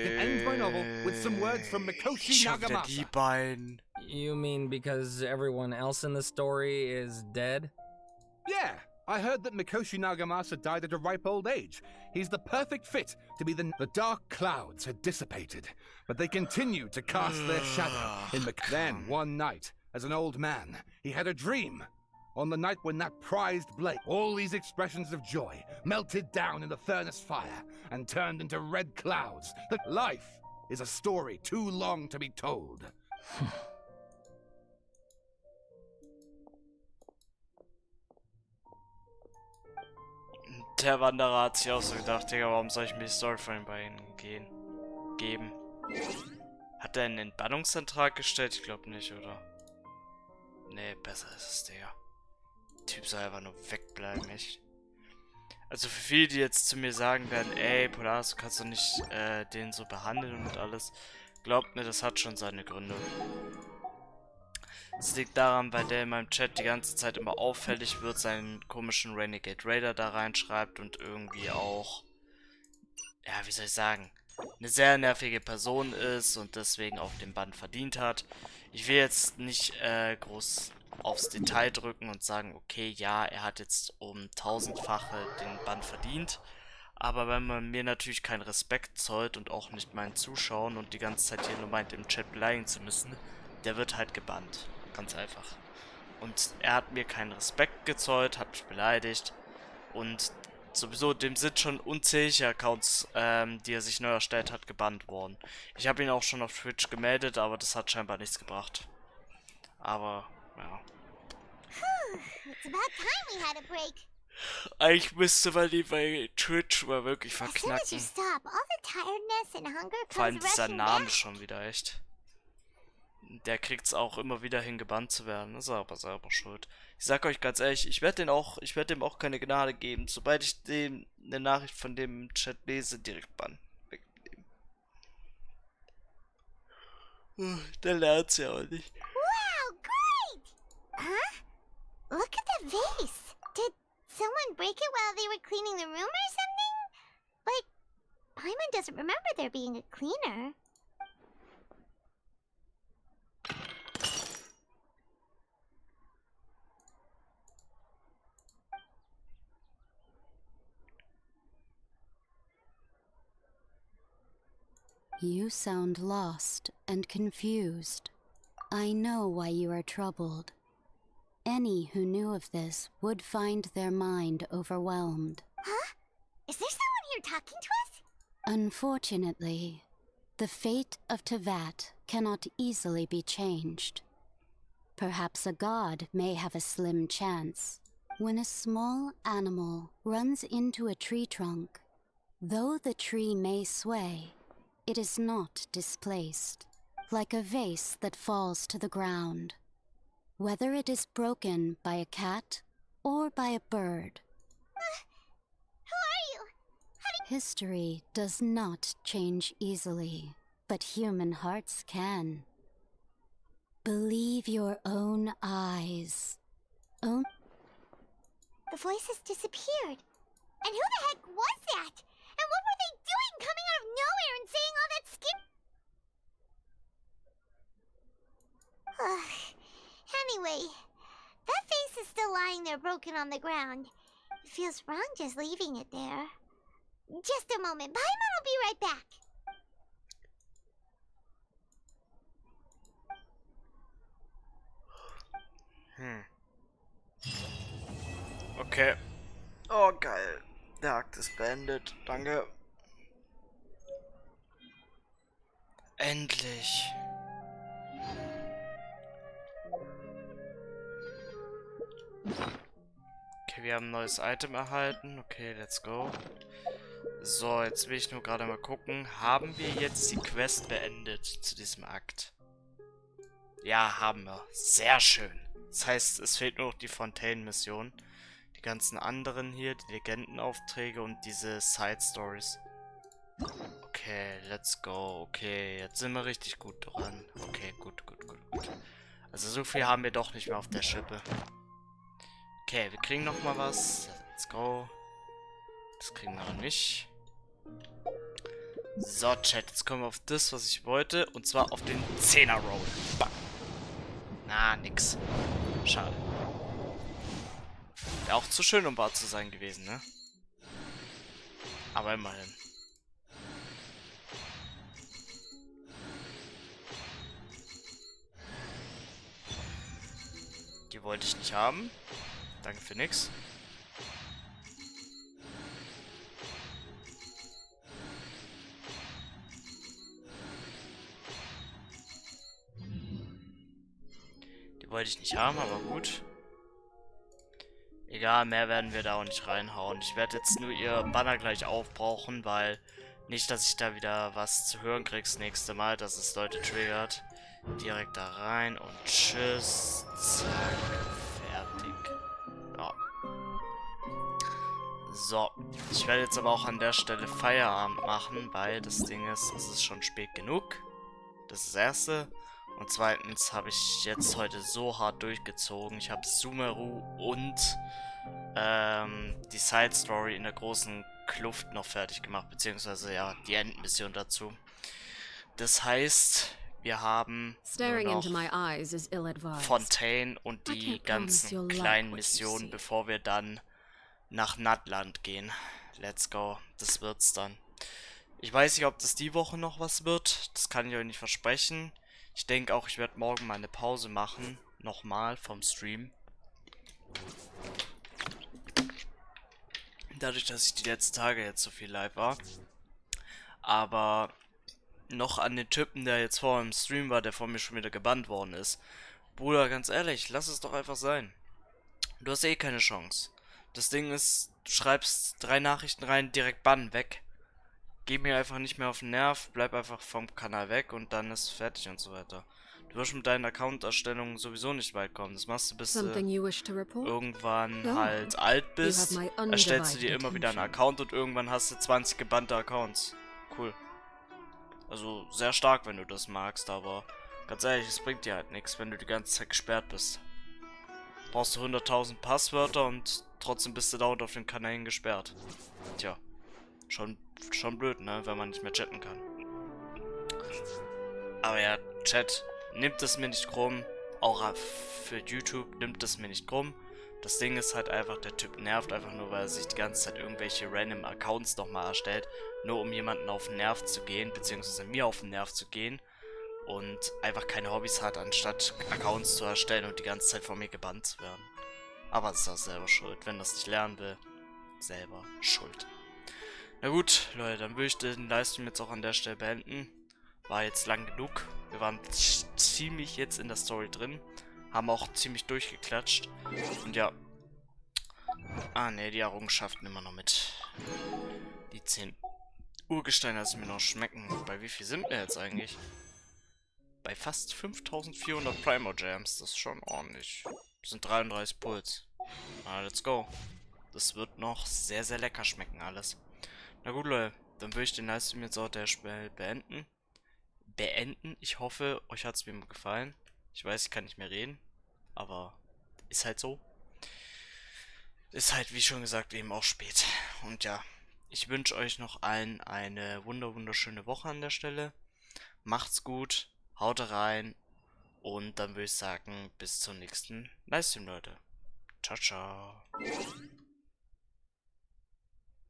Ich hab wieder die beiden. You mean because everyone else in the story is dead? Yeah, I heard that Mikoshi Nagamasa died at a ripe old age. He's the perfect fit to be the dark clouds had dissipated, but they continued to cast their shadow in Then, one night, as an old man, he had a dream. On the night when that prized blade, all these expressions of joy melted down in the furnace fire and turned into red clouds. That life is a story too long to be told. Der Wanderer hat sich auch so gedacht, Digga, warum soll ich mir die Story von den beiden geben? Hat er einen Entbannungsantrag gestellt? Ich glaube nicht, oder? Nee, besser ist es, Digga. Der Typ soll einfach nur wegbleiben, echt. Also für viele, die jetzt zu mir sagen werden, ey, Polaris, du kannst doch nicht den so behandeln und alles. Glaubt mir, das hat schon seine Gründe. Das liegt daran, weil der in meinem Chat die ganze Zeit immer auffällig wird, seinen komischen Renegade Raider da reinschreibt und irgendwie auch, ja, wie soll ich sagen, eine sehr nervige Person ist und deswegen auch den Bann verdient hat. Ich will jetzt nicht groß aufs Detail drücken und sagen, okay, ja, er hat jetzt um 1000-fache den Bann verdient. Aber wenn man mir natürlich keinen Respekt zollt und auch nicht meinen Zuschauern und die ganze Zeit hier nur meint, im Chat beleidigen zu müssen, der wird halt gebannt. Ganz einfach. Und er hat mir keinen Respekt gezollt, hat mich beleidigt. Und sowieso, dem sind schon unzählige Accounts, die er sich neu erstellt hat, gebannt worden. Ich habe ihn auch schon auf Twitch gemeldet, aber das hat scheinbar nichts gebracht. Aber, ja. It's about time we had a break. Eigentlich müsste man die bei Twitch mal wirklich As soon as you verknacken. stop, all the tiredness and hunger Vor allem comes dieser rushing Name back. schon wieder, echt. Der kriegt's auch immer wieder hin, gebannt zu werden. Das ist aber selber schuld. Ich sag euch ganz ehrlich, ich werde dem auch keine Gnade geben. Sobald ich dem eine Nachricht von dem im Chat lese, direkt bannen. Wegnehmen. Der lernt's ja auch nicht. Wow, great! Huh? Look at the vase. Did someone break it while they were cleaning the room or something? But Paimon doesn't remember there being a cleaner. You sound lost and confused. I know why you are troubled. Any who knew of this would find their mind overwhelmed. Huh? Is there someone here talking to us? Unfortunately, the fate of Tevat cannot easily be changed. perhaps a god may have a slim chance. When a small animal runs into a tree trunk, though the tree may sway, it is not displaced, like a vase that falls to the ground. Whether it is broken by a cat or by a bird. Who are you? History does not change easily, but human hearts can. Believe your own eyes. The voices disappeared. And who the heck was that? And what were they doing coming out of nowhere and saying all that Anyway, that face is still lying there broken on the ground. It feels wrong just leaving it there. Just a moment. Paimon will be right back. Okay. Oh, geil. Der Akt ist beendet. Danke. Endlich. Okay, wir haben ein neues Item erhalten. Okay, let's go. So, jetzt will ich nur gerade mal gucken. Haben wir jetzt die Quest beendet zu diesem Akt? Ja, haben wir. Sehr schön. Das heißt, es fehlt nur noch die Fontaine-Mission. Die ganzen anderen hier, die Legendenaufträge und diese Side-Stories. Okay, let's go. Okay, jetzt sind wir richtig gut dran. Okay, gut. Also so viel haben wir doch nicht mehr auf der Schippe. Okay, wir kriegen noch mal was. Let's go. Das kriegen wir noch nicht. So, Chat, jetzt kommen wir auf das, was ich wollte. Und zwar auf den 10er-Roll. Bam. Na, nix. Schade. Wäre auch zu schön, um wahr zu sein gewesen, ne? Aber immerhin. Die wollte ich nicht haben. Danke für nix. Die wollte ich nicht haben, aber gut. Egal, mehr werden wir da auch nicht reinhauen. Ich werde jetzt nur ihr Banner gleich aufbrauchen, weil nicht, dass ich da wieder was zu hören kriege das nächste Mal, dass es Leute triggert. Direkt da rein und tschüss. Zack. Fertig. Ja. So. Ich werde jetzt aber auch an der Stelle Feierabend machen, weil das Ding ist, es ist schon spät genug. Das ist das Erste. Und zweitens habe ich jetzt heute so hart durchgezogen. Ich habe Sumeru und die Side Story in der großen Kluft noch fertig gemacht, beziehungsweise ja, die Endmission dazu. Das heißt, wir haben nur noch Fontaine und die ganzen kleinen Missionen, bevor wir dann nach Natland gehen. Let's go. Das wird's dann. Ich weiß nicht, ob das die Woche noch was wird. Das kann ich euch nicht versprechen. Ich denke auch, ich werde morgen mal eine Pause machen. Nochmal vom Stream. Dadurch, dass ich die letzten Tage jetzt so viel live war. Aber noch an den Typen, der jetzt vor im Stream war, der vor mir schon wieder gebannt worden ist. Bruder, ganz ehrlich, lass es doch einfach sein. Du hast eh keine Chance. Das Ding ist, du schreibst 3 Nachrichten rein, direkt bannen, weg. Geh mir einfach nicht mehr auf den Nerv, bleib einfach vom Kanal weg und dann ist fertig und so weiter. Du wirst mit deinen Account-Erstellungen sowieso nicht weit kommen. Das machst du, bis du irgendwann halt alt bist. Erstellst du dir immer wieder einen Account und irgendwann hast du 20 gebannte Accounts. Cool. Also sehr stark, wenn du das magst, aber ganz ehrlich, es bringt dir halt nichts, wenn du die ganze Zeit gesperrt bist. Brauchst du 100.000 Passwörter und trotzdem bist du dauernd auf den Kanälen gesperrt. Tja, schon blöd, ne, wenn man nicht mehr chatten kann. Aber ja, Chat, nimmt es mir nicht krumm. Auch für YouTube nimmt es mir nicht krumm. Das Ding ist halt einfach, der Typ nervt einfach nur, weil er sich die ganze Zeit irgendwelche random Accounts nochmal erstellt, nur um jemanden auf den Nerv zu gehen, beziehungsweise mir auf den Nerv zu gehen und einfach keine Hobbys hat, anstatt Accounts zu erstellen und die ganze Zeit von mir gebannt zu werden. Aber es ist auch selber schuld, wenn das nicht lernen will, selber schuld. Na gut, Leute, dann würde ich den Livestream jetzt auch an der Stelle beenden. War jetzt lang genug. Wir waren ziemlich jetzt in der Story drin. Haben auch ziemlich durchgeklatscht. Und ja. Ah, ne, die Errungenschaften immer noch mit. Die 10 Urgesteine lassen mir noch schmecken. Bei wie viel sind wir jetzt eigentlich? Bei fast 5400 Primo Gems. Das ist schon ordentlich. Das sind 33 Puls. Ah, let's go. Das wird noch sehr, sehr lecker schmecken alles. Na gut, Leute. Dann würde ich den Livestream jetzt auch der Spiel beenden. Ich hoffe, euch hat es mir gefallen. Ich weiß, ich kann nicht mehr reden. Aber ist halt so. Ist halt, wie schon gesagt, eben auch spät. Und ja, ich wünsche euch noch allen eine wunderschöne Woche an der Stelle. Macht's gut, haut rein. Und dann würde ich sagen, bis zum nächsten Livestream, Leute. Ciao, ciao.